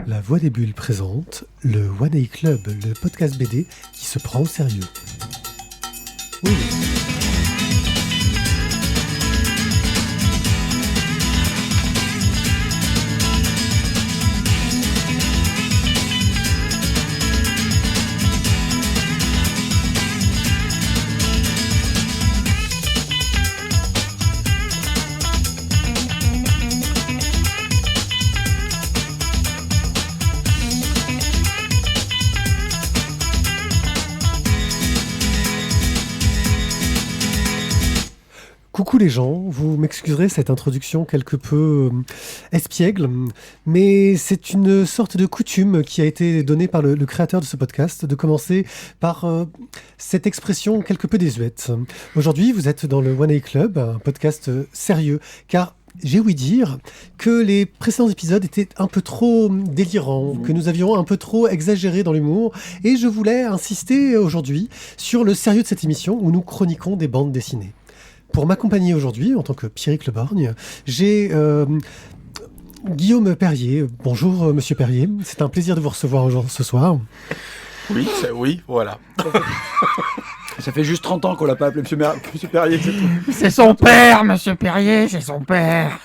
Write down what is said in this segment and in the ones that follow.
La Voix des Bulles présente le One A Club, le podcast BD qui se prend au sérieux. Oui. Coucou les gens, vous m'excuserez cette introduction quelque peu espiègle, mais c'est une sorte de coutume qui a été donnée par le créateur de ce podcast, de commencer par cette expression quelque peu désuète. Aujourd'hui, vous êtes dans le One A Club, un podcast sérieux, car j'ai ouï dire que les précédents épisodes étaient un peu trop délirants, que nous avions un peu trop exagéré dans l'humour, et je voulais insister aujourd'hui sur le sérieux de cette émission où nous chroniquons des bandes dessinées. Pour m'accompagner aujourd'hui, en tant que Pierrick Le Borgne, j'ai Guillaume Perrier. Bonjour, monsieur Perrier. C'est un plaisir de vous recevoir ce soir. Oui, voilà. Ça fait juste 30 ans qu'on l'a pas appelé monsieur Perrier. C'est son père, monsieur Perrier, c'est son père.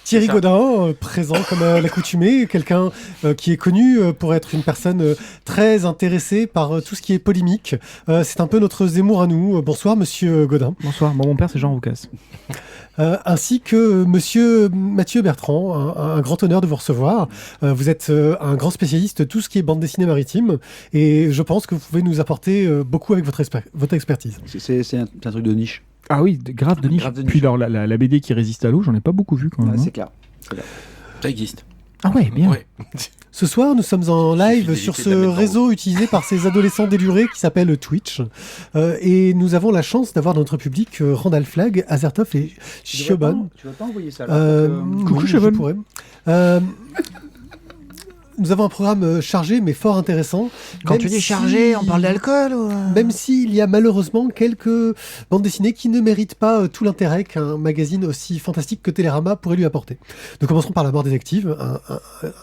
Thierry Gaudin, présent comme à l'accoutumée, quelqu'un qui est connu pour être une personne très intéressée par tout ce qui est polémique. C'est un peu notre Zemmour à nous. Bonsoir, monsieur Gaudin. Bonsoir, mon père c'est Jean Roucas. Ainsi que monsieur Mathieu Bertrand, un grand honneur de vous recevoir. Vous êtes un grand spécialiste de tout ce qui est bande dessinée maritime et je pense que vous pouvez nous apporter beaucoup avec votre expertise. C'est un truc de niche. Ah oui, grave de niche. Puis alors, la BD qui résiste à l'eau, j'en ai pas beaucoup vu quand même. C'est clair. Ça existe. Ah ouais, bien. Ouais. Ce soir, nous sommes en live sur ce réseau utilisé par ces adolescents délurés qui s'appelle Twitch. Et nous avons la chance d'avoir dans notre public Randall Flagg, Azertov et Siobhan. Tu vas pas envoyer ça là Coucou, oui, je pourrais. Nous avons un programme chargé mais fort intéressant. Quand tu dis chargé, on parle d'alcool ou... Même s'il y a malheureusement quelques bandes dessinées qui ne méritent pas tout l'intérêt qu'un magazine aussi fantastique que Télérama pourrait lui apporter. Nous commencerons par La Mort Détective,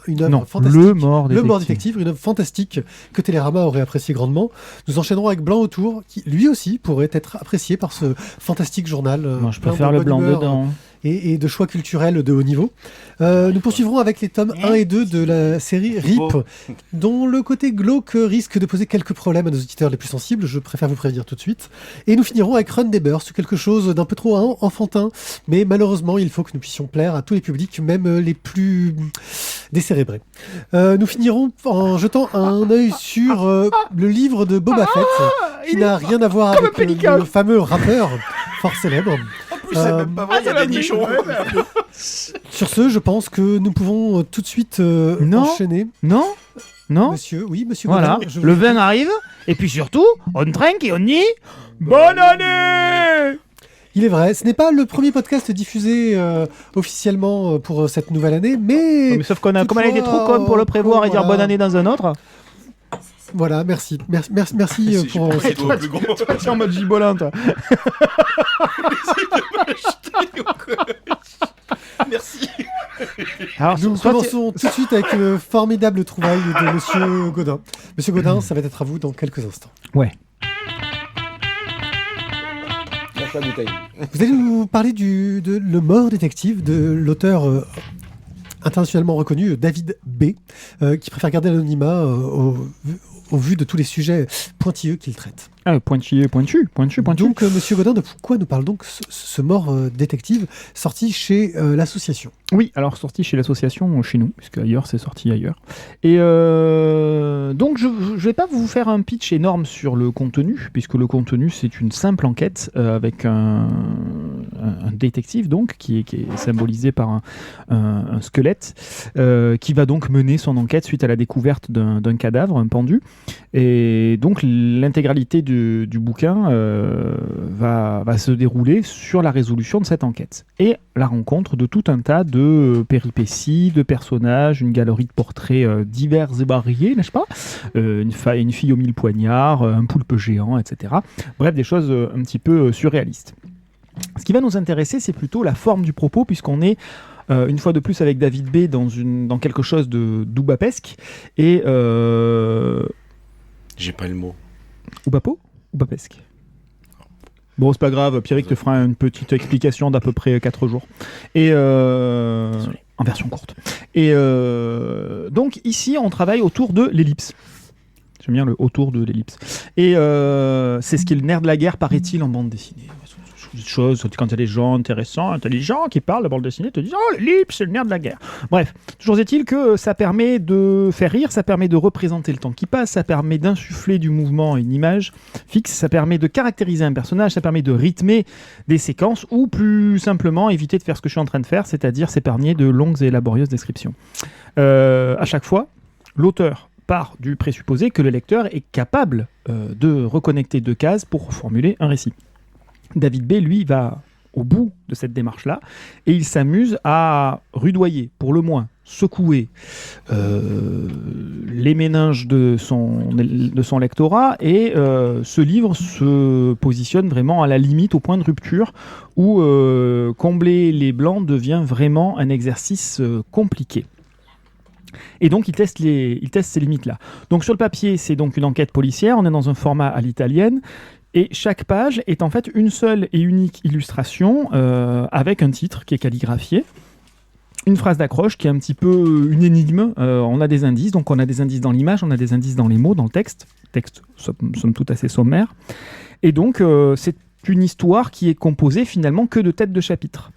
une œuvre fantastique. Le Mort Détective, une œuvre fantastique que Télérama aurait apprécié grandement. nous enchaînerons avec Blanc autour, qui lui aussi pourrait être apprécié par ce fantastique journal. Moi, je préfère le blanc dedans. Et de choix culturels de haut niveau. Nous poursuivrons avec les tomes 1 et 2 de la série RIP, dont le côté glauque risque de poser quelques problèmes à nos auditeurs les plus sensibles, je préfère vous prévenir tout de suite. Et nous finirons avec Run des Beurs, quelque chose d'un peu trop enfantin, mais malheureusement il faut que nous puissions plaire à tous les publics, même les plus décérébrés. Nous finirons en jetant un œil sur le livre de Boba Fett, qui n'a rien à voir avec le fameux rappeur fort célèbre. C'est même pas vrai, il y a des nichons. Sur ce, je pense que nous pouvons tout de suite enchaîner. Non. Monsieur Voilà, Gaudin, le vin arrive, et puis surtout, on trinque et on dit bonne année. Il est vrai, ce n'est pas le premier podcast diffusé officiellement pour cette nouvelle année, mais sauf qu'on a, comme elle a été trop conne pour le prévoir et dire bonne année dans un autre. Voilà, merci pour... C'est toi plus gros. Toi, tu es en mode gibolin, toi. Merci. Alors, nous commençons tout de suite avec le formidable trouvaille de monsieur Gaudin. Monsieur Gaudin, ça va être à vous dans quelques instants. Ouais. Lâche la bouteille. Vous allez nous parler de Le Mort Détective, de l'auteur internationalement reconnu David B., qui préfère garder l'anonymat au vu de tous les sujets pointilleux qu'il traite. Ah, pointu. Donc, monsieur Gaudin, de quoi nous parle donc ce Mort Détective, sorti chez l'association? Oui, alors sorti chez l'association, chez nous, puisque ailleurs c'est sorti ailleurs. Et donc je ne vais pas vous faire un pitch énorme sur le contenu, puisque le contenu c'est une simple enquête avec un détective donc qui est symbolisé par un squelette qui va donc mener son enquête suite à la découverte d'un cadavre, un pendu. Et donc l'intégralité du bouquin va se dérouler sur la résolution de cette enquête et la rencontre de tout un tas de péripéties, de personnages, une galerie de portraits divers et variés, n'est-ce pas, une fille aux 1000 poignards, un poulpe géant, etc. Bref, des choses un petit peu surréalistes. Ce qui va nous intéresser, c'est plutôt la forme du propos, puisqu'on est une fois de plus avec David B dans quelque chose de d'oubapesque. Et J'ai pas le mot. Oubapo Oubapesque. Bon, c'est pas grave, Pierrick te fera une petite explication d'à peu près 4 jours. Et en version courte. Et donc ici, on travaille autour de l'ellipse. J'aime bien le autour de l'ellipse. Et c'est ce qui est le nerf de la guerre, paraît-il, en bande dessinée. Chose, quand il y a des gens intéressants, intelligents qui parlent de bande dessinée, te disent « Oh, l'ellipse, c'est le nerf de la guerre !» Bref, toujours est-il que ça permet de faire rire, ça permet de représenter le temps qui passe, ça permet d'insuffler du mouvement à une image fixe, ça permet de caractériser un personnage, ça permet de rythmer des séquences ou plus simplement éviter de faire ce que je suis en train de faire, c'est-à-dire s'épargner de longues et laborieuses descriptions. À chaque fois, l'auteur part du présupposé que le lecteur est capable de reconnecter 2 cases pour formuler un récit. David B, lui, va au bout de cette démarche-là et il s'amuse à rudoyer, pour le moins, secouer les méninges de son lectorat et ce livre se positionne vraiment à la limite, au point de rupture où combler les blancs devient vraiment un exercice compliqué. Et donc il teste ces limites-là. Donc sur le papier, c'est donc une enquête policière, on est dans un format à l'italienne. Et chaque page est en fait une seule et unique illustration avec un titre qui est calligraphié, une phrase d'accroche qui est un petit peu une énigme. On a des indices, donc on a des indices dans l'image, on a des indices dans les mots, dans le texte somme toute assez sommaire. Et donc c'est une histoire qui est composée finalement que de têtes de chapitre.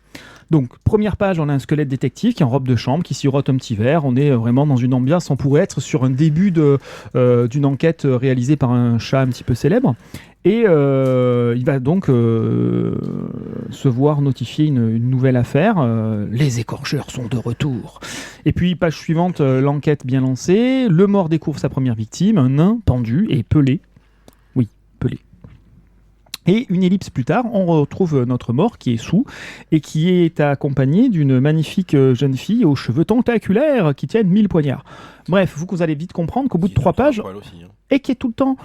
Donc, première page, on a un squelette détective qui est en robe de chambre, qui sirote un petit verre. On est vraiment dans une ambiance, on pourrait être sur un début d'une enquête réalisée par un chat un petit peu célèbre. Et il va donc se voir notifier une nouvelle affaire. Les écorcheurs sont de retour. Et puis, page suivante, l'enquête bien lancée. Le mort découvre sa première victime, un nain pendu et pelé. Oui, pelé. Et une ellipse plus tard, on retrouve notre mort qui est sous et qui est accompagné d'une magnifique jeune fille aux cheveux tentaculaires qui tiennent 1000 poignards. Bref, vous allez vite comprendre qu'au bout de 3 pages, Aussi, hein. et qui est tout le temps,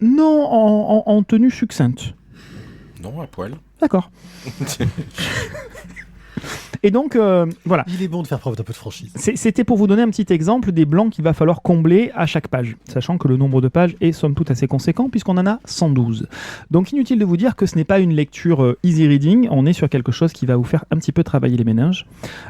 non, en tenue succincte. Non, à poil. D'accord. Et donc, voilà. Il est bon de faire preuve d'un peu de franchise. C'était pour vous donner un petit exemple des blancs qu'il va falloir combler à chaque page, sachant que le nombre de pages est somme toute assez conséquent puisqu'on en a 112. Donc inutile de vous dire que ce n'est pas une lecture easy reading, on est sur quelque chose qui va vous faire un petit peu travailler les méninges.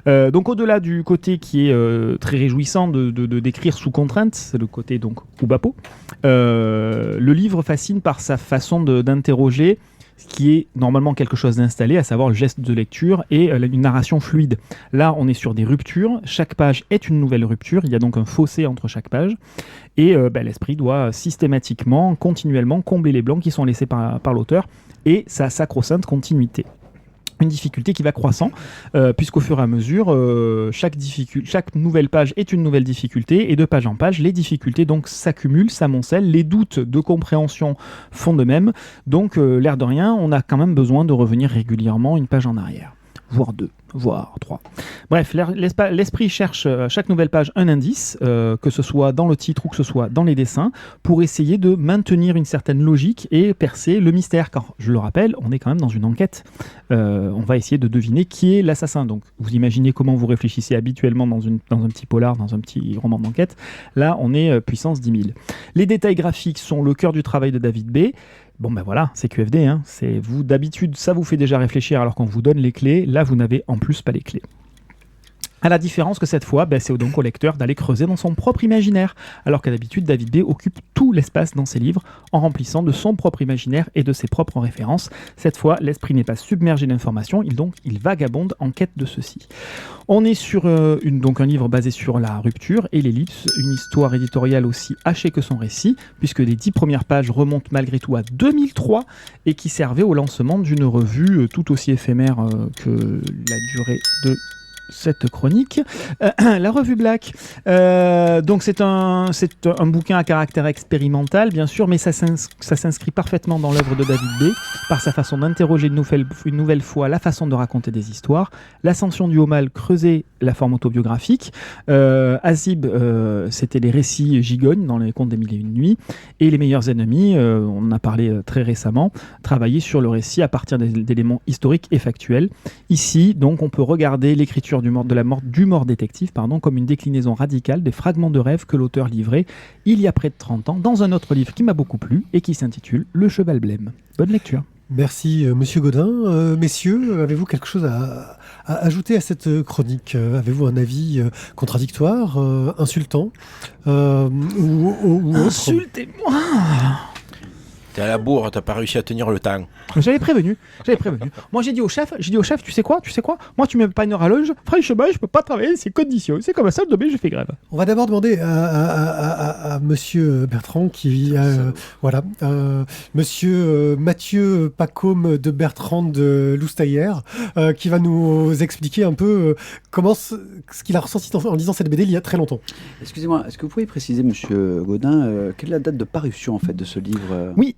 Donc au-delà du côté qui est très réjouissant de d'écrire sous contrainte, c'est le côté donc Oubapo, le livre fascine par sa façon d'interroger ce qui est normalement quelque chose d'installé, à savoir le geste de lecture et une narration fluide. Là, on est sur des ruptures. Chaque page est une nouvelle rupture. Il y a donc un fossé entre chaque page. Et l'esprit doit systématiquement, continuellement combler les blancs qui sont laissés par l'auteur et sa sacro-sainte continuité. Une difficulté qui va croissant, puisqu'au fur et à mesure, chaque nouvelle page est une nouvelle difficulté, et de page en page, les difficultés donc s'accumulent, s'amoncellent, les doutes de compréhension font de même, donc l'air de rien, on a quand même besoin de revenir régulièrement une page en arrière, voire 2, voire 3. Bref, l'esprit cherche à chaque nouvelle page un indice, que ce soit dans le titre ou que ce soit dans les dessins, pour essayer de maintenir une certaine logique et percer le mystère. Car, je le rappelle, on est quand même dans une enquête. On va essayer de deviner qui est l'assassin. Donc, vous imaginez comment vous réfléchissez habituellement dans un petit polar, dans un petit roman d'enquête. Là, on est puissance 10 000. Les détails graphiques sont le cœur du travail de David B. Bon ben voilà, c'est QFD, hein. C'est vous d'habitude, ça vous fait déjà réfléchir alors qu'on vous donne les clés, là vous n'avez en plus pas les clés. À la différence que cette fois, c'est donc au lecteur d'aller creuser dans son propre imaginaire, alors qu'à d'habitude David B occupe tout l'espace dans ses livres en remplissant de son propre imaginaire et de ses propres références. Cette fois, l'esprit n'est pas submergé d'informations, il vagabonde en quête de ceci. On est sur donc un livre basé sur la rupture et l'ellipse, une histoire éditoriale aussi hachée que son récit, puisque les 10 premières pages remontent malgré tout à 2003 et qui servaient au lancement d'une revue tout aussi éphémère que la durée de cette chronique, la revue Black. Donc c'est un bouquin à caractère expérimental, bien sûr, mais ça s'inscrit parfaitement dans l'œuvre de David B. par sa façon d'interroger une nouvelle fois la façon de raconter des histoires. L'ascension du haut mal creusait la forme autobiographique. Azib, c'était les récits gigognes dans les contes des Mille et Une Nuits. Et Les Meilleurs Ennemis, on en a parlé très récemment, travailler sur le récit à partir d'éléments historiques et factuels. Ici, donc, on peut regarder l'écriture l'écriture du mort détective, comme une déclinaison radicale des fragments de rêve que l'auteur livrait il y a près de 30 ans dans un autre livre qui m'a beaucoup plu et qui s'intitule Le Cheval Blême. Bonne lecture. Merci, Monsieur Gaudin. Messieurs, avez-vous quelque chose à ajouter à cette chronique ? Avez-vous un avis contradictoire, insultant ou autre ? Insultez-moi. T'es à la bourre, t'as pas réussi à tenir le temps. J'avais prévenu. Moi, j'ai dit au chef, tu sais quoi ? Moi, tu mets pas une heure à l'heure, franchement, je peux pas travailler ces conditions. C'est comme ça, demain, je fais grève. On va d'abord demander à Monsieur Bertrand Monsieur Mathieu Pacôme de Bertrand de Loustaillère, qui va nous expliquer un peu ce qu'il a ressenti en lisant cette BD il y a très longtemps. Excusez-moi, est-ce que vous pouvez préciser, Monsieur Gaudin, quelle est la date de parution en fait de ce livre Oui,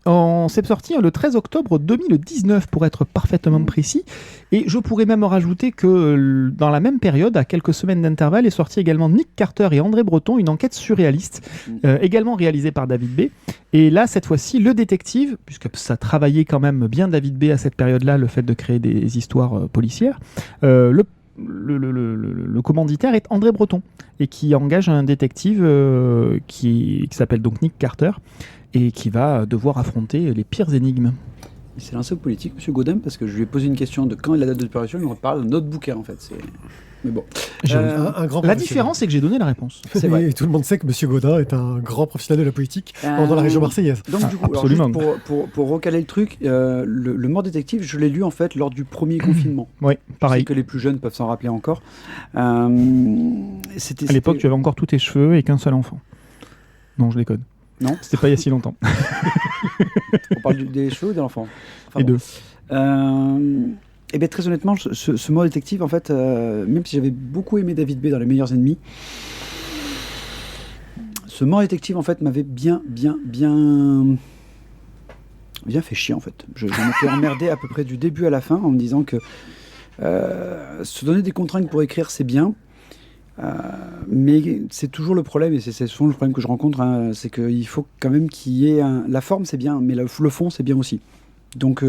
c'est sorti le 13 octobre 2019 pour être parfaitement précis. Et je pourrais même rajouter que dans la même période, à quelques semaines d'intervalle, est sorti également Nick Carter et André Breton, une enquête surréaliste, également réalisée par David B. Et là, cette fois-ci, le détective, puisque ça travaillait quand même bien David B à cette période-là, le fait de créer des histoires policières, le commanditaire est André Breton et qui engage un détective qui s'appelle donc Nick Carter et qui va devoir affronter les pires énigmes. Il s'est lancé au politique, Monsieur Gaudin, parce que je lui ai posé une question de quand est la date de parution, il me parle d'un autre bouquin en fait. Mais bon. Un grand la différence, c'est que j'ai donné la réponse. C'est vrai. Et tout le monde sait que Monsieur Gaudin est un grand professionnel de la politique dans la région marseillaise. Donc du coup, absolument. Alors, juste pour recaler le truc, le Mort détective, je l'ai lu en fait lors du premier confinement. Oui, pareil. Je sais que les plus jeunes peuvent s'en rappeler encore. À l'époque, tu avais encore tous tes cheveux et qu'un seul enfant. Non, je déconne. Non. C'était pas il y a si longtemps. On parle des cheveux ou de l'enfant Les deux. Et bien très honnêtement, ce Mort détective, en fait, même si j'avais beaucoup aimé David B dans Les Meilleurs Ennemis, ce Mort détective en fait m'avait bien fait chier en fait. Je m'étais emmerdé à peu près du début à la fin en me disant que se donner des contraintes pour écrire c'est bien. Mais c'est toujours le problème, et c'est souvent le problème que je rencontre, c'est qu'il faut quand même qu'il y ait la forme, c'est bien, mais le fond, c'est bien aussi. Donc,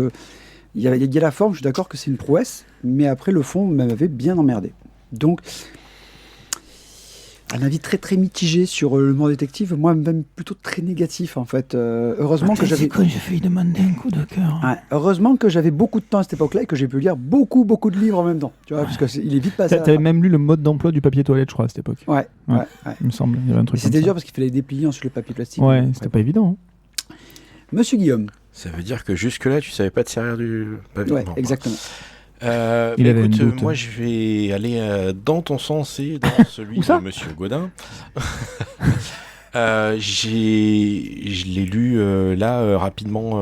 il y a la forme, je suis d'accord que c'est une prouesse, mais après, le fond m'avait bien emmerdé. Donc, un avis très très mitigé sur le Mort détective, moi même plutôt très négatif en fait. Heureusement que j'avais. J'ai failli demander un coup de cœur. Ouais, heureusement que j'avais beaucoup de temps à cette époque-là et que j'ai pu lire beaucoup de livres en même temps. Tu vois, parce qu'il est vite passé. T'avais même lu le mode d'emploi du papier toilette, je crois, à cette époque. Ouais. Il me semble, il y avait un truc. C'était dur parce qu'il fallait déplier ensuite le papier plastique. Ouais, c'était pas évident. Hein. Monsieur Guillaume. Ça veut dire que jusque-là, tu savais pas te servir du papier. Ouais, exactement. Écoute, moi je vais aller dans ton sens et dans celui de Monsieur Gaudin. Je l'ai lu rapidement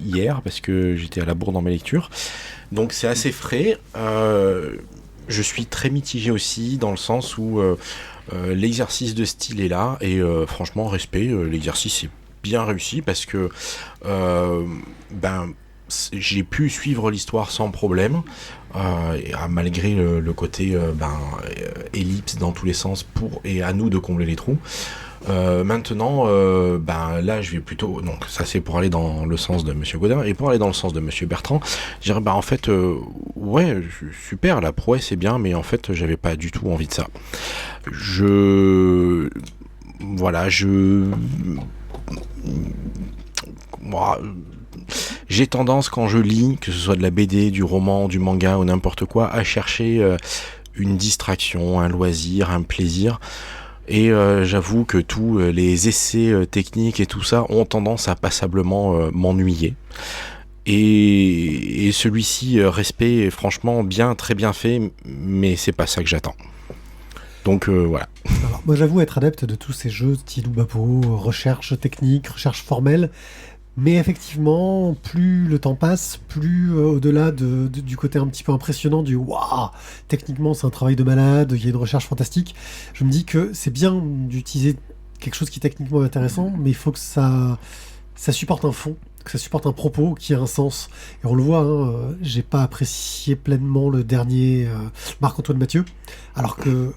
hier parce que j'étais à la bourre dans mes lectures. Donc c'est assez frais. Je suis très mitigé aussi dans le sens où l'exercice de style est là et franchement respect, l'exercice est bien réussi parce que j'ai pu suivre l'histoire sans problème, malgré le côté ellipse dans tous les sens et à nous de combler les trous. Maintenant, là, je vais plutôt... Donc, ça, c'est pour aller dans le sens de Monsieur Gaudin. Et pour aller dans le sens de Monsieur Bertrand, je dirais, en fait, ouais, super, la prouesse, c'est bien, mais en fait, j'avais pas du tout envie de ça. J'ai tendance, quand je lis, que ce soit de la BD, du roman, du manga ou n'importe quoi, à chercher une distraction, un loisir, un plaisir. Et j'avoue que tous les essais techniques et tout ça ont tendance à passablement m'ennuyer. Et celui-ci, respect, est franchement très bien fait, mais c'est pas ça que j'attends. Donc voilà. Alors, moi j'avoue être adepte de tous ces jeux style Oubapo, recherche technique, recherche formelle. Mais effectivement, plus le temps passe, plus au-delà du côté un petit peu impressionnant du « waouh, techniquement c'est un travail de malade, il y a une recherche fantastique », je me dis que c'est bien d'utiliser quelque chose qui est techniquement intéressant, mais il faut que ça supporte un fond, que ça supporte un propos qui a un sens. Et on le voit, j'ai pas apprécié pleinement le dernier Marc-Antoine Mathieu, alors que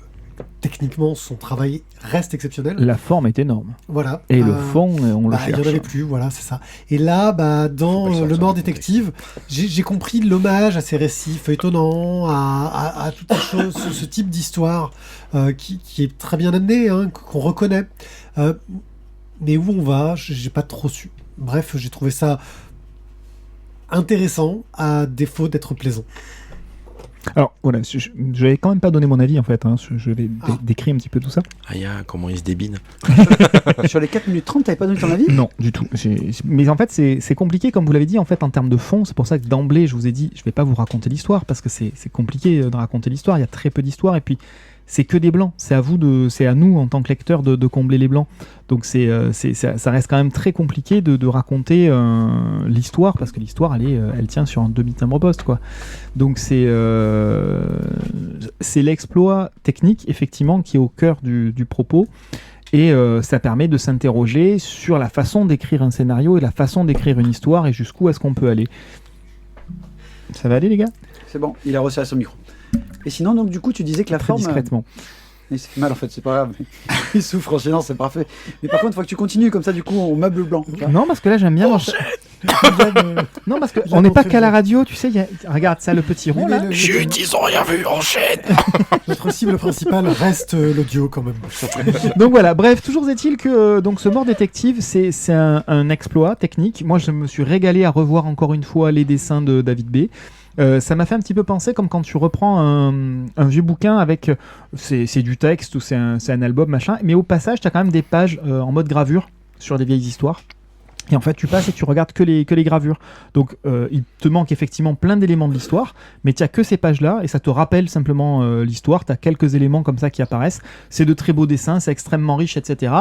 techniquement, son travail reste exceptionnel. La forme est énorme. Voilà. Et le fond, on le il n'y en cherche. avait plus, voilà, c'est ça. Et là, dans Le Mort Détective, j'ai compris l'hommage à ces récits feuilletonnants, à toutes ces choses, ce type d'histoire qui est très bien amené, hein, qu'on reconnaît. Mais où on va, j'ai pas trop su. Bref, j'ai trouvé ça intéressant, à défaut d'être plaisant. Alors voilà, je vais quand même pas donner mon avis en fait, hein. Je vais décrire un petit peu tout ça. Comment il se débine. Sur les 4 minutes 30, t'avais pas donné ton avis? Non, du tout. Mais en fait, c'est compliqué, comme vous l'avez dit, en fait, en termes de fond. C'est pour ça que d'emblée, je vous ai dit, je vais pas vous raconter l'histoire, parce que c'est compliqué de raconter l'histoire. Il y a très peu d'histoire, et puis c'est que des blancs. C'est à nous, en tant que lecteurs, de combler les blancs. Donc ça reste quand même très compliqué de raconter l'histoire, parce que l'histoire, elle tient sur un demi-timbre-poste, quoi. Donc c'est l'exploit technique, effectivement, qui est au cœur du propos. Et ça permet de s'interroger sur la façon d'écrire un scénario et la façon d'écrire une histoire et jusqu'où est-ce qu'on peut aller. Ça va aller, les gars? C'est bon, il a resserré son micro. Et sinon, donc du coup, tu disais que la Très forme... discrètement. Il s'est fait mal en fait, c'est pas grave. Il souffre en sinon, c'est parfait. Mais par contre, il faut que tu continues comme ça, du coup, on meuble blanc. Non, parce que là, j'aime bien... Non, parce qu'on n'est pas qu'à la radio, tu sais, regarde ça, le petit rond, là. Chut, ils ont rien vu, enchaîne. Notre cible principale reste l'audio, quand même. Donc voilà, bref, toujours est-il que donc ce Mort Détective, c'est un exploit technique. Moi, je me suis régalé à revoir encore une fois les dessins de David B. Ça m'a fait un petit peu penser comme quand tu reprends un vieux bouquin avec c'est du texte ou c'est un album machin, mais au passage tu as quand même des pages en mode gravure sur des vieilles histoires, et en fait tu passes et tu regardes que les gravures, donc il te manque effectivement plein d'éléments de l'histoire, mais tu as que ces pages là et ça te rappelle simplement l'histoire. Tu as quelques éléments comme ça qui apparaissent, c'est de très beaux dessins, c'est extrêmement riche, etc.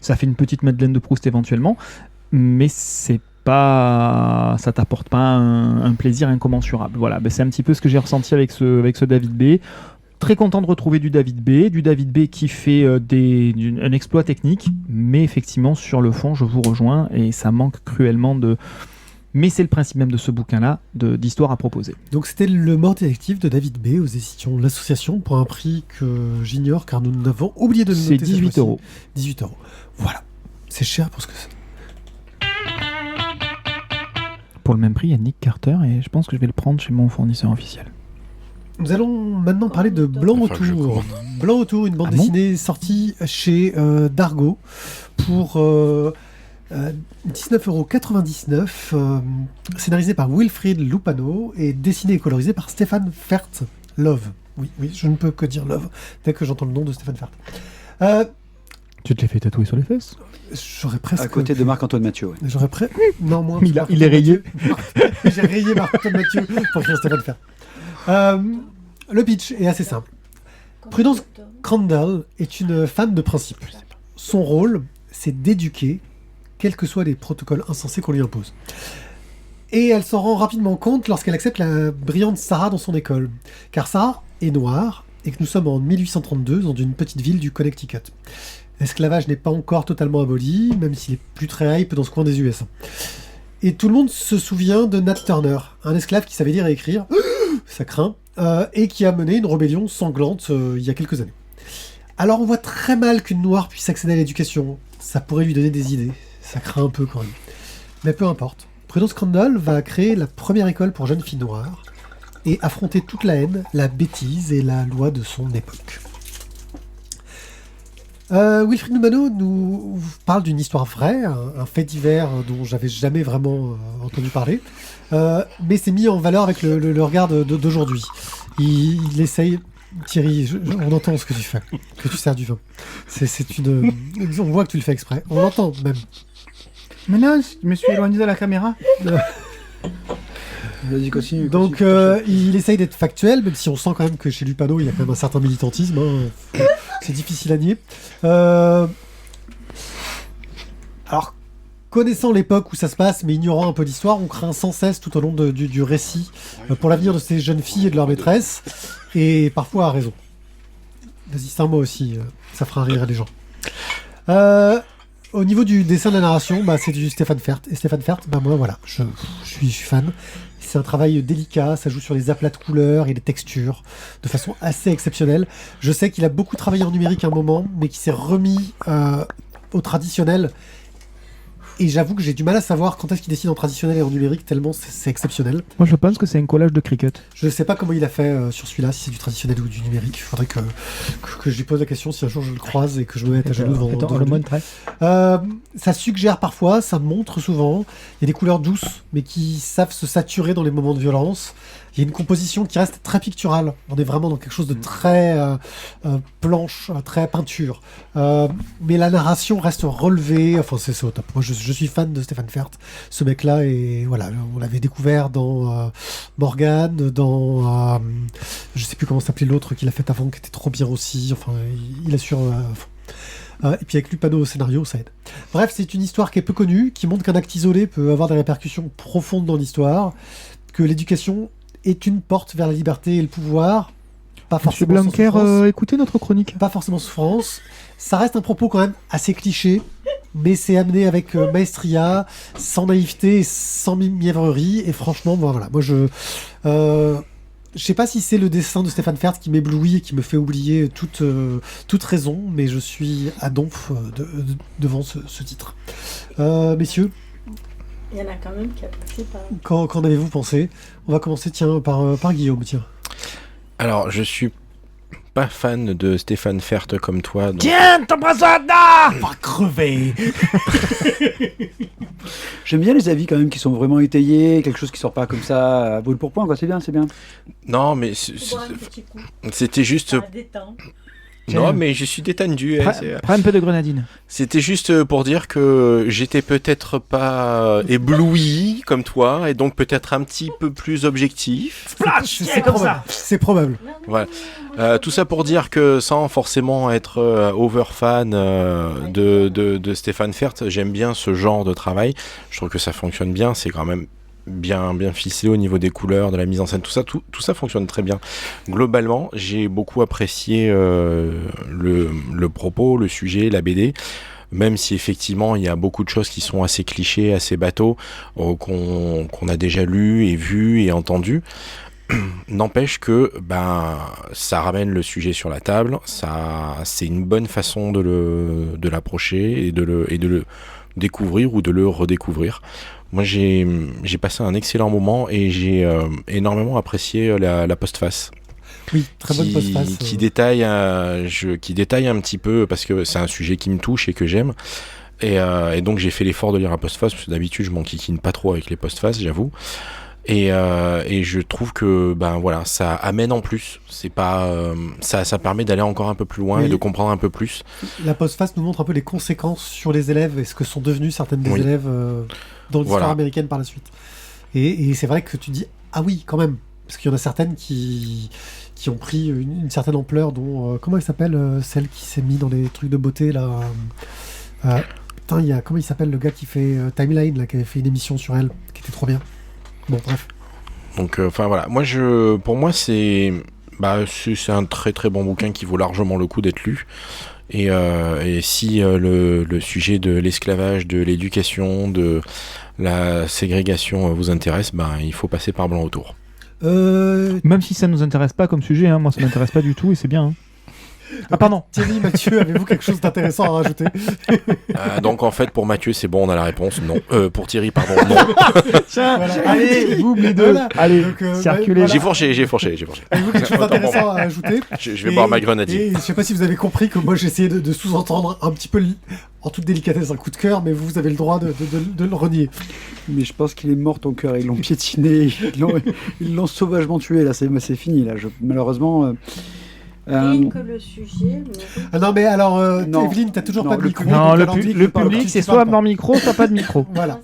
Ça fait une petite Madeleine de Proust éventuellement, mais ça t'apporte pas un plaisir incommensurable. Voilà, c'est un petit peu ce que j'ai ressenti avec ce David B. Très content de retrouver du David B qui fait un exploit technique, mais effectivement sur le fond je vous rejoins et ça manque cruellement mais c'est le principe même de ce bouquin-là, d'histoire à proposer. Donc c'était Le Mort Détective de David B. aux éditions de l'Association, pour un prix que j'ignore car nous n'avons oublié de le noter. C'est 18 €. 18 €. Voilà, c'est cher pour ce que c'est. Pour le même prix, il y a Nick Carter et je pense que je vais le prendre chez mon fournisseur officiel. Nous allons maintenant parler de Blanc Autour. Blanc Autour, une bande dessinée sortie chez Dargo pour 19,99 €, scénarisée par Wilfried Lupano et dessinée et colorisée par Stéphane Fert. Love. Oui, je ne peux que dire Love dès que j'entends le nom de Stéphane Fert. Tu te l'es fait tatouer sur les fesses? J'aurais presque... À côté de Marc-Antoine Mathieu, ouais. J'aurais Non, moi... Il est rayé. J'ai rayé Marc-Antoine Mathieu pour écrire Stéphane Fert. Le pitch est assez simple. Prudence Crandall est une femme de principe. Son rôle, c'est d'éduquer, quels que soient les protocoles insensés qu'on lui impose. Et elle s'en rend rapidement compte lorsqu'elle accepte la brillante Sarah dans son école. Car Sarah est noire et que nous sommes en 1832 dans une petite ville du Connecticut. L'esclavage n'est pas encore totalement aboli, même s'il est plus très hype dans ce coin des USA. Et tout le monde se souvient de Nat Turner, un esclave qui savait lire et écrire, ça craint, et qui a mené une rébellion sanglante il y a quelques années. Alors on voit très mal qu'une noire puisse accéder à l'éducation, ça pourrait lui donner des idées, ça craint un peu quand même. Mais peu importe, Prudence Crandall va créer la première école pour jeunes filles noires, et affronter toute la haine, la bêtise et la loi de son époque. Wilfried Lupano nous parle d'une histoire vraie, un fait divers dont j'avais jamais vraiment entendu parler, mais c'est mis en valeur avec le regard d'aujourd'hui. Il essaye... Thierry, on entend ce que tu fais, que tu sers du vin. On voit que tu le fais exprès, on l'entend même. Mais non, je me suis éloigné de la caméra. Vas-y, continue. Donc il essaye d'être factuel, même si on sent quand même que chez Lupano il y a quand même un certain militantisme, hein. C'est difficile à nier. Alors, connaissant l'époque où ça se passe, mais ignorant un peu l'histoire, on craint sans cesse tout au long du récit pour l'avenir de ces jeunes filles et de leurs maîtresses, et parfois à raison. Vas-y, c'est un mot aussi, ça fera rire les gens. au niveau du dessin de la narration, c'est du Stéphane Fert. Et Stéphane Fert, moi, voilà, je suis fan. C'est un travail délicat, ça joue sur les aplats de couleurs et les textures de façon assez exceptionnelle. Je sais qu'il a beaucoup travaillé en numérique à un moment, mais qu'il s'est remis au traditionnel. Et j'avoue que j'ai du mal à savoir quand est-ce qu'il dessine en traditionnel et en numérique, tellement c'est exceptionnel. Moi, je pense que c'est un collage de Cricut. Je ne sais pas comment il a fait sur celui-là, si c'est du traditionnel ou du numérique. Il faudrait que je lui pose la question si un jour je le croise et que je me mette à genoux devant le lui. mode trait. Ça suggère parfois, ça montre souvent. Il y a des couleurs douces, mais qui savent se saturer dans les moments de violence. Il y a une composition qui reste très picturale. On est vraiment dans quelque chose de très planche, très peinture. Mais la narration reste relevée. Enfin, c'est au top. Moi, je suis fan de Stéphane Fert. Ce mec-là, et voilà, on l'avait découvert dans Morgane, dans je sais plus comment s'appelait l'autre qu'il a fait avant, qui était trop bien aussi. Enfin, il assure. Et puis avec Lupano au scénario, ça aide. Bref, c'est une histoire qui est peu connue, qui montre qu'un acte isolé peut avoir des répercussions profondes dans l'histoire, que l'éducation est une porte vers la liberté et le pouvoir. Pas Monsieur forcément sans Blanquer, souffrance. écoutez notre chronique. Pas forcément souffrance. Ça reste un propos quand même assez cliché, mais c'est amené avec maestria, sans naïveté, et sans mièvrerie. Et franchement, voilà, moi je sais pas si c'est le dessin de Stéphane Fert qui m'éblouit et qui me fait oublier toute raison, mais je suis à donf devant ce titre. Messieurs, il y en a quand même qui apprécient pas. Qu'en avez-vous pensé ? On va commencer par Guillaume, tiens. Alors, je suis pas fan de Stéphane Fert comme toi. Donc... Tiens, ton brassard là ! Va crever. J'aime bien les avis quand même qui sont vraiment étayés, quelque chose qui sort pas comme ça à brûle pour point, quoi. C'est bien, c'est bien. Non, mais c'était juste... Ça détend. Non, mais je suis détendu. Prends un peu de grenadine. C'était juste pour dire que j'étais peut-être pas ébloui comme toi, et donc peut-être un petit peu plus objectif. Splash, c'est comme ça. C'est probable. Voilà. Tout ça pour dire que sans forcément être over-fan de Stéphane Fert, j'aime bien ce genre de travail. Je trouve que ça fonctionne bien, c'est quand même bien ficelé au niveau des couleurs, de la mise en scène, tout ça fonctionne très bien. Globalement, j'ai beaucoup apprécié le propos, le sujet, la BD, même si effectivement il y a beaucoup de choses qui sont assez clichés, assez bateaux, qu'on a déjà lu et vu et entendu. N'empêche que ça ramène le sujet sur la table, c'est une bonne façon de l'approcher et de le découvrir ou de le redécouvrir. Moi, j'ai passé un excellent moment et j'ai énormément apprécié la postface. Oui, très bonne postface. Qui détaille un petit peu, parce que c'est un sujet qui me touche et que j'aime. Et donc, j'ai fait l'effort de lire la postface, parce que d'habitude, je m'enquiquine pas trop avec les postfaces, j'avoue. Et je trouve que voilà, ça amène en plus. C'est pas ça permet d'aller encore un peu plus loin et de comprendre un peu plus. La postface nous montre un peu les conséquences sur les élèves et ce que sont devenus certaines des élèves dans l'histoire américaine par la suite. Et c'est vrai que tu dis ah oui quand même, parce qu'il y en a certaines qui ont pris une certaine ampleur, dont comment elle s'appelle celle qui s'est mis dans les trucs de beauté là. Putain, il y a comment il s'appelle le gars qui fait Timeline là, qui avait fait une émission sur elle qui était trop bien. Bon, bref. Donc, voilà. Pour moi, c'est un très très bon bouquin qui vaut largement le coup d'être lu. Et si le sujet de l'esclavage, de l'éducation, de la ségrégation vous intéresse, il faut passer par Blanc autour. Même si ça nous intéresse pas comme sujet, moi ça m'intéresse pas du tout et c'est bien. Ah pardon. Thierry, Mathieu, avez-vous quelque chose d'intéressant à rajouter? Donc en fait pour Mathieu c'est bon, on a la réponse, non. Pour Thierry pardon, non. Tiens, voilà. Allez, vous les deux. Voilà. Allez, circulez. Voilà. J'ai fourché. Avez-vous quelque chose d'intéressant à ajouter? Je vais boire ma grenadine. Et je sais pas si vous avez compris que moi j'ai essayé de sous-entendre un petit peu en toute délicatesse un coup de cœur, mais vous avez le droit de le renier. Mais je pense qu'il est mort ton cœur, ils l'ont piétiné, ils l'ont sauvagement tué, là c'est fini là. Malheureusement... que le sujet... Ah non mais alors, Evelyne, t'as toujours pas de micro. Non, le public c'est soit dans le micro, soit pas de micro. Voilà.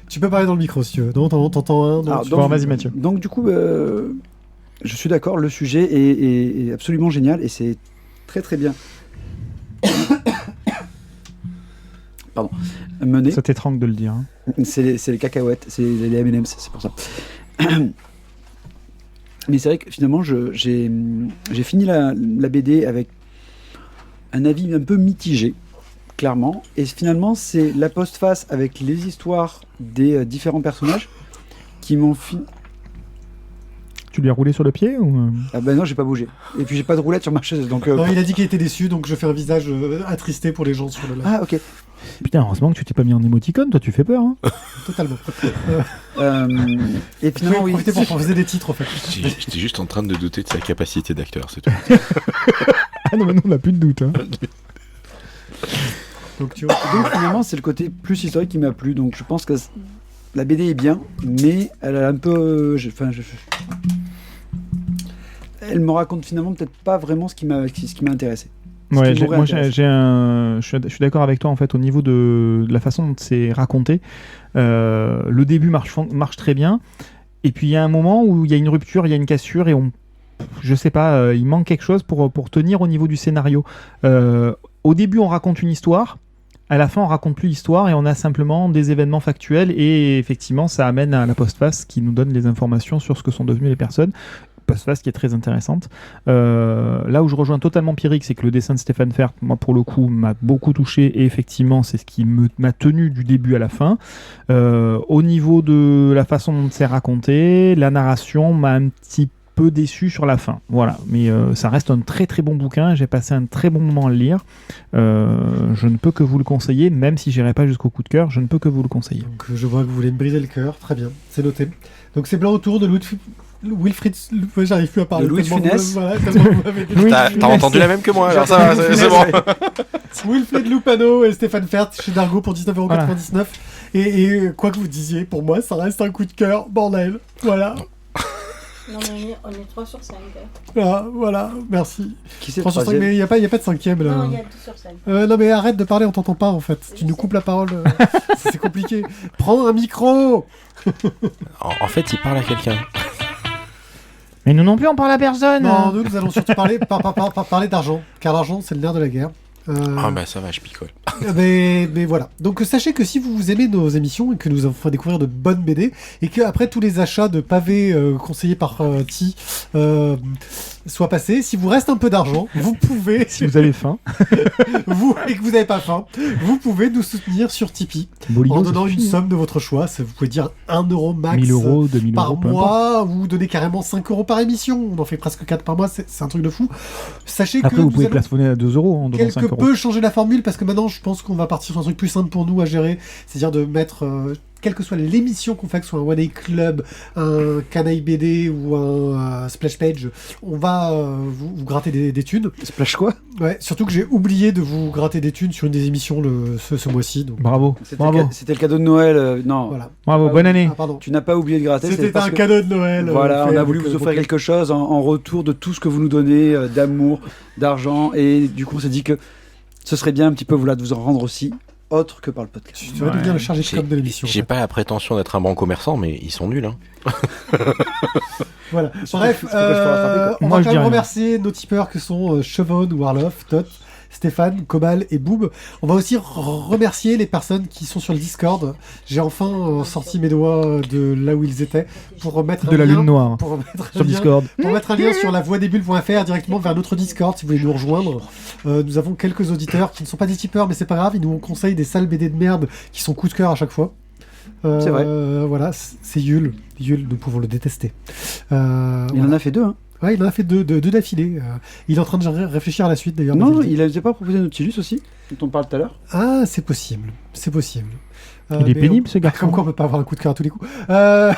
Tu peux parler dans le micro si tu veux. Non, t'entends un. Bon, vas-y Mathieu. Donc du coup, je suis d'accord, le sujet est absolument génial et c'est très très bien. Pardon. Mené. Ça t'étrangle de le dire. Hein. C'est les cacahuètes, c'est les M&M's, c'est pour ça. Mais c'est vrai que finalement, j'ai fini la BD avec un avis un peu mitigé, clairement. Et finalement, c'est la postface avec les histoires des différents personnages qui m'ont Tu lui as roulé sur le pied ou... Ah ben non, j'ai pas bougé. Et puis j'ai pas de roulette sur ma chaise, donc... Non, il a dit qu'il était déçu, donc je fais un visage attristé pour les gens sur le live. Ah, ok. Putain, heureusement que tu t'es pas mis en émoticône, toi tu fais peur. Hein. Totalement. Et finalement, oui. Profitez pour proposer des titres, en fait. J'étais juste en train de douter de sa capacité d'acteur, c'est tout. Ah non, mais non, on n'a plus de doute. Hein. Donc, tu vois. Donc finalement, c'est le côté plus historique qui m'a plu. Donc je pense que la BD est bien, mais elle a un peu... Elle me raconte finalement peut-être pas vraiment ce qui m'a intéressé. Ouais, je suis d'accord avec toi en fait au niveau de la façon dont c'est raconté. Le début marche très bien, et puis il y a un moment où il y a une rupture, il y a une cassure, et je sais pas, il manque quelque chose pour tenir au niveau du scénario. Au début, on raconte une histoire. À la fin, on raconte plus l'histoire et on a simplement des événements factuels, et effectivement, ça amène à la postface qui nous donne les informations sur ce que sont devenues les personnes. Postface qui est très intéressante. Là où je rejoins totalement Pierrick, c'est que le dessin de Stéphane Fert, moi pour le coup, m'a beaucoup touché, et effectivement, c'est ce qui m'a tenu du début à la fin. Au niveau de la façon dont c'est raconté, la narration m'a un petit peu déçu sur la fin. Voilà, mais ça reste un très très bon bouquin. J'ai passé un très bon moment à le lire. Je ne peux que vous le conseiller, même si j'irai pas jusqu'au coup de cœur, je ne peux que vous le conseiller. Donc, je vois que vous voulez me briser le cœur. Très bien, c'est noté. Donc, c'est blanc autour de Wilfried, j'arrive plus à parler. De Louis de Funès. Voilà, tellement vous m'avez dit. T'as entendu la même que moi, alors ça va, c'est bon. Wilfried Lupano et Stéphane Fert chez Dargo pour 19,99€. Et quoi que vous disiez, pour moi, ça reste un coup de cœur, bordel. Voilà. Non, mais on est 3 sur 5. Voilà, merci. Qui c'est le 3 sur 5, troisième ? mais il n'y a pas de cinquième là. Non, il y a 2 sur 5. Non, mais arrête de parler, on t'entend pas en fait. Tu nous coupes la parole. C'est compliqué. Prends un micro. En fait, il parle à quelqu'un. Mais nous non plus, on parle à personne. Non, nous allons surtout parler d'argent, car l'argent, c'est le nerf de la guerre. Ah bah ça va, je picole. Mais voilà. Donc sachez que si vous aimez nos émissions et que nous avons fait découvrir de bonnes BD, et que après tous les achats de pavés conseillés par Ti soient passés, si vous reste un peu d'argent, vous pouvez, Si vous avez faim. et que vous n'avez pas faim, vous pouvez nous soutenir sur Tipeee Bolido, en ça donnant une suffit, hein. somme de votre choix. Vous pouvez dire 1€ max 1000 euros, 2000 par euros, peu importe. mois, ou donner carrément 5€ par émission. On en fait presque 4 par mois, c'est un truc de fou. Sachez Après, que vous nous pouvez allons plafonner à 2 euros en donnant 5 quelque euros. peu changer la formule, parce que maintenant je pense qu'on va partir sur un truc plus simple pour nous à gérer, c'est-à-dire de mettre quelle que soit l'émission qu'on fait, que ce soit un One Day Club, un Canaille BD ou un Splash Page, on va vous gratter des thunes. Splash quoi ? Ouais, surtout que j'ai oublié de vous gratter des thunes sur une des émissions ce mois-ci. Donc, Bravo. Bravo. C'était le cadeau de Noël. Non, voilà. Bravo, bonne année. Ah, pardon. tu n'as pas oublié de gratter. c'est C'était parce un que- cadeau de Noël. Voilà, fait on a voulu avec, vous offrir beaucoup- quelque chose en retour de tout ce que vous nous donnez, d'amour, d'argent, et du coup on s'est dit que ce serait bien un petit peu de vous en rendre aussi, autre que par le podcast. Tu vas devenir le chargé de com de l'émission. J'ai en fait. pas la prétention d'être un bon commerçant, mais ils sont nuls, hein. Voilà. Surtout Bref, que je peux rattraper, quoi. on Moi, va je quand dis même rien. remercier nos tipeurs que sont Chevon, Warloff, Tot, Stéphane, Cobal et Boob. On va aussi remercier les personnes qui sont sur le Discord. J'ai enfin sorti mes doigts de là où ils étaient pour remettre De un la lien, lune noire pour remettre sur un lien, Discord. pour mettre un lien sur lavoidesbulles.fr directement vers notre Discord si vous voulez nous rejoindre. Nous avons quelques auditeurs qui ne sont pas des tipeurs, mais c'est pas grave, ils nous conseillent des salles BD de merde qui sont coup de cœur à chaque fois. C'est vrai. Voilà, c'est Yul. Yul, nous pouvons le détester. Il en a fait 2, hein. Ouais, il en a fait deux d'affilée. Il est en train de réfléchir à la suite d'ailleurs. Non, David. il n'avait pas proposé Nautilus aussi, dont on parle tout à l'heure. Ah, c'est possible. C'est possible. Il est mais pénible, ce garçon. Comme quoi on peut pas avoir un coup de cœur à tous les coups. Mais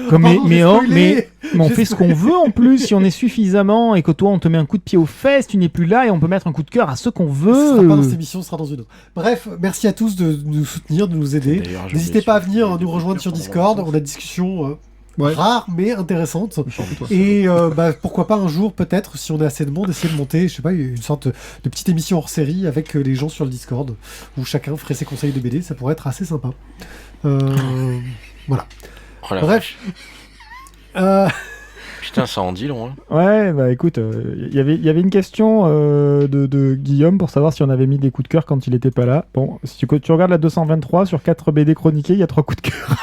comme Pardon, j'ai spoilé. mais on J'ai fait ce qu'on veut en plus. Si on est suffisamment et que toi on te met un coup de pied aux fesses, tu n'es plus là et on peut mettre un coup de cœur à ceux qu'on Ce sera pas dans veut. cette émission, ce sera dans une autre. Bref, merci à tous de nous soutenir, de nous aider. D'ailleurs, je N'hésitez voulais pas à soutenir venir les nous rejoindre sur pendant Discord. longtemps. On a des discussions Ouais. rares mais intéressantes. Et pourquoi pas un jour, peut-être, si on a assez de monde, essayer de monter, je sais pas, une sorte de petite émission hors série avec les gens sur le Discord, où chacun ferait ses conseils de BD, ça pourrait être assez sympa. Voilà. Oh la Bref. vache. Putain, ça en dit long, hein. Ouais, bah écoute, il y avait une question de Guillaume pour savoir si on avait mis des coups de cœur quand il était pas là. Bon, si tu regardes la 223 sur 4 BD chroniqués, il y a 3 coups de cœur.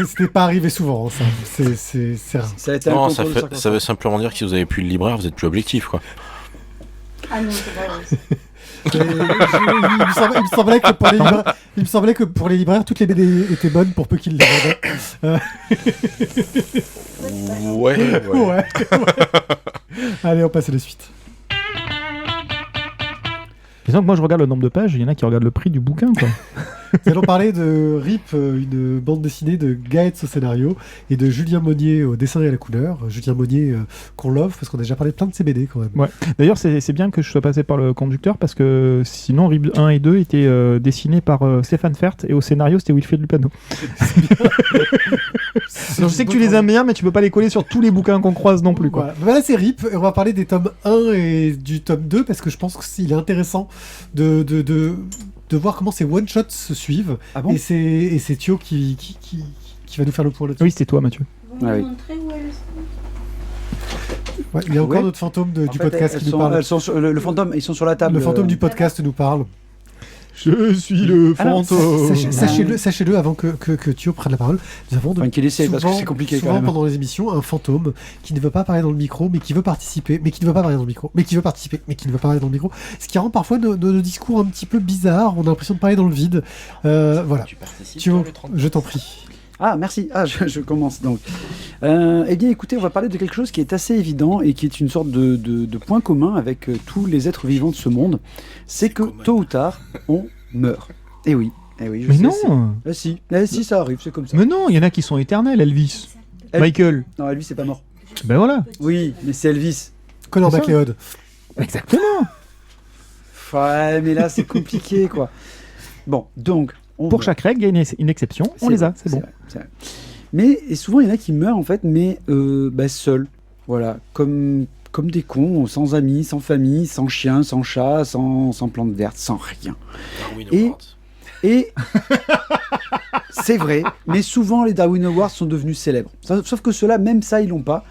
C'était pas arrivé souvent, ça. C'est rare. Ça a été un Non, concours ça de veut circonstances. simplement dire que si vous avez plus le libraire, vous êtes plus objectif, quoi. Ah non, c'est pas vrai. Il me semblait que pour les libraires, toutes les BD étaient bonnes pour peu qu'ils les vendaient. Ouais. Ouais. Allez, on passe à la suite. Disons que moi je regarde le nombre de pages, il y en a qui regardent le prix du bouquin, quoi. Nous allons parler de RIP, une bande dessinée de Gaëtz au scénario et de Julien Monnier au dessin et à la couleur. Julien Monnier qu'on love parce qu'on a déjà parlé de plein de ses BD quand même. Ouais. D'ailleurs, c'est bien que je sois passé par le conducteur parce que sinon, RIP 1 et 2 étaient dessinés par Stéphane Fert et au scénario, c'était Wilfried Lupano. Alors, je sais que tu les aimes bien, mais tu peux pas les coller sur tous les bouquins qu'on croise non plus, quoi. Voilà, là c'est RIP et on va parler des tomes 1 et du tome 2 parce que je pense qu'il est intéressant de voir comment ces one-shots se suivent. Ah bon? Et c'est Thio qui va nous faire le point là-dessus. Oui, c'était toi, Mathieu. Vous Ah me oui. montrez où elles sont? Ouais, il y a encore Ouais. notre fantôme En du fait, podcast qui nous parle. elles sont sur le fantôme, ils sont sur la table. Le fantôme du podcast nous parle. Je suis le Alors, fantôme. Sachez-le avant que Thio prenne la parole. Nous avons Enfin, qu'il essaie, parce que c'est compliqué quand souvent même. pendant les émissions un fantôme qui ne veut pas parler dans le micro, mais qui veut participer, mais qui ne veut pas parler dans le micro, mais qui veut participer, mais qui ne veut pas parler dans le micro. Ce qui rend parfois nos discours un petit peu bizarres. On a l'impression de parler dans le vide. Voilà. Thio, je t'en prie. Ah, merci. Ah, je commence donc. Eh bien, écoutez, on va parler de quelque chose qui est assez évident et qui est une sorte de point commun avec tous les êtres vivants de ce monde. C'est que tôt ou tard, on meurt. Eh oui, je Mais sais, non. si, ça arrive, c'est comme ça. Mais non, il y en a qui sont éternels, Elvis. El- Michael. Non, Elvis, c'est pas mort. Ben voilà. Oui, mais c'est Elvis. Conor C'est ça. McLeod. Exactement. Ouais, mais là, c'est compliqué, quoi. Bon, donc, on Pour meurt. chaque règle, il y a une exception. On les a, c'est bon. vrai, c'est vrai. Mais et souvent, il y en a qui meurent, en fait, mais seuls. Voilà, comme des cons, sans amis, sans famille, sans chien, sans chat, sans plantes vertes, sans rien. Et c'est vrai, mais souvent les Darwin Awards sont devenus célèbres. Sauf que ceux-là, même ça, ils l'ont pas.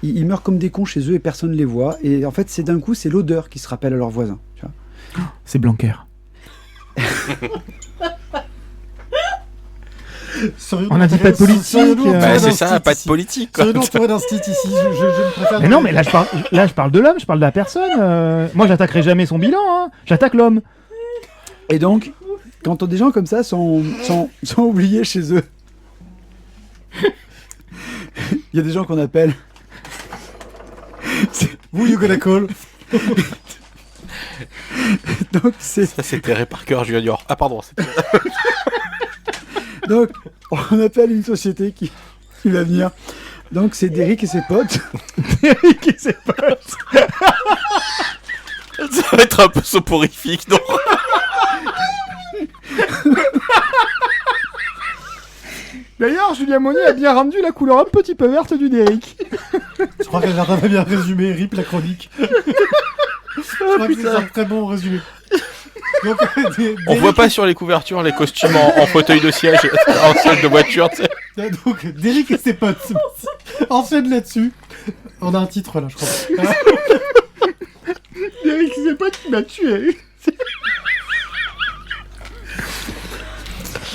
Ils meurent comme des cons chez eux et personne ne les voit. Et en fait, c'est d'un coup, c'est l'odeur qui se rappelle à leurs voisins. Tu vois. C'est Blanquer. On a dit pas de politique. Bah, c'est ça, pas de politique, quoi. Serions-nous entourés d'un stit ici je ne préfère... Mais non, mais là je parle de l'homme, je parle de la personne. Moi, j'attaquerai jamais son bilan. Hein. J'attaque l'homme. Et donc, quand des gens comme ça sont oubliés chez eux, il y a des gens qu'on appelle... Who you gonna call? Donc, c'est... Ça, c'était Ray Parker Junior. Ah, pardon. Donc, on appelle une société qui va venir. Donc, c'est Derrick et ses potes. Derrick et ses potes. Ça va être un peu soporifique, non? D'ailleurs, Julien Monnier a bien rendu la couleur un petit peu verte du Derrick. Je crois qu'elle a bien résumé, RIP la chronique. Je crois que c'est un très bon résumé. Donc, On voit pas sur les couvertures les costumes en fauteuil de siège, en siège de voiture, tu sais. Donc, Derrick et ses potes. Enchaîne là-dessus. On a un titre là, je crois. Derrick et ses potes qui m'a tué.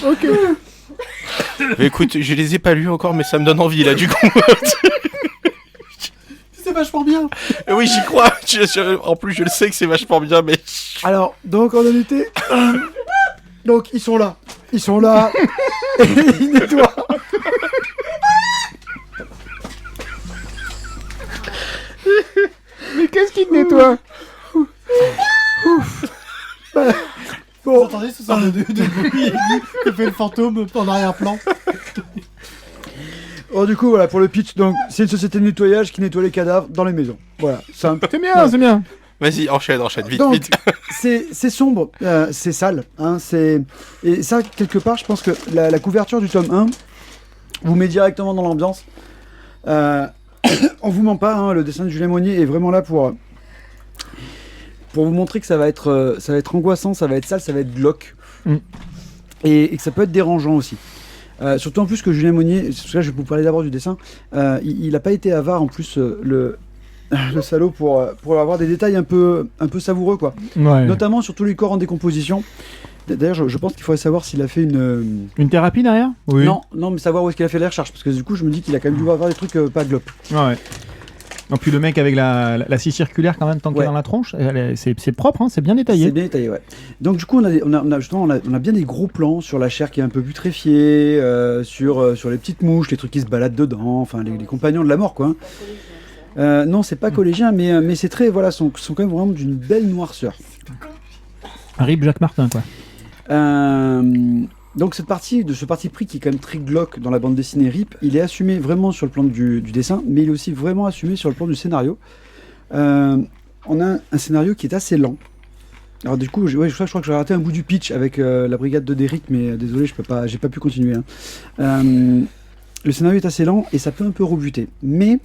Ok. Mais écoute, je les ai pas lus encore, mais ça me donne envie là, du coup. C'est vachement bien. Oui, j'y crois. En plus, je le sais que c'est vachement bien, mais. Alors, donc en unité... Donc, ils sont là. Et ils nettoient. Mais qu'est-ce qui te nettoie? Vous entendez ce genre de bruit aigu que fait le fantôme en arrière-plan? Alors, du coup, voilà, pour le pitch, donc, c'est une société de nettoyage qui nettoie les cadavres dans les maisons. Voilà, simple. C'est bien, c'est bien. Vas-y, enchaîne, vite, Donc, vite. c'est sombre, c'est sale. Hein, et ça, quelque part, je pense que la couverture du tome 1 vous met directement dans l'ambiance. On vous ment pas, hein, le dessin de Julien Monnier est vraiment là pour vous montrer que ça va être angoissant, ça va être sale, ça va être glauque. Mm. Et que ça peut être dérangeant aussi. Surtout en plus que Julien Monnier, parce que là je vais vous parler d'abord du dessin, il n'a pas été avare en plus le salaud pour avoir des détails un peu savoureux quoi. Ouais. Notamment sur tous les corps en décomposition. D'ailleurs je pense qu'il faudrait savoir s'il a fait Une thérapie derrière? Oui. Non mais savoir où est-ce qu'il a fait les recherches parce que du coup je me dis qu'il a quand même dû avoir des trucs pas glop. Ouais. Et puis le mec avec la scie circulaire quand même tanké Ouais. dans la tronche, c'est propre, hein, c'est bien détaillé. C'est bien détaillé, ouais. Donc du coup, on a bien des gros plans sur la chair qui est un peu putréfiée, sur les petites mouches, les trucs qui se baladent dedans, enfin les compagnons de la mort, quoi. Non, c'est pas collégien, mais c'est très, voilà, sont quand même vraiment d'une belle noirceur. Rip Jacques Martin, quoi. Donc ce parti pris qui est quand même très glauque dans la bande dessinée Rip, il est assumé vraiment sur le plan du dessin, mais il est aussi vraiment assumé sur le plan du scénario. On a un scénario qui est assez lent. Alors du coup, je crois que j'ai raté un bout du pitch avec la brigade de Derrick, mais désolé, j'ai pas pu continuer. Hein. Le scénario est assez lent et ça peut un peu rebuter, mais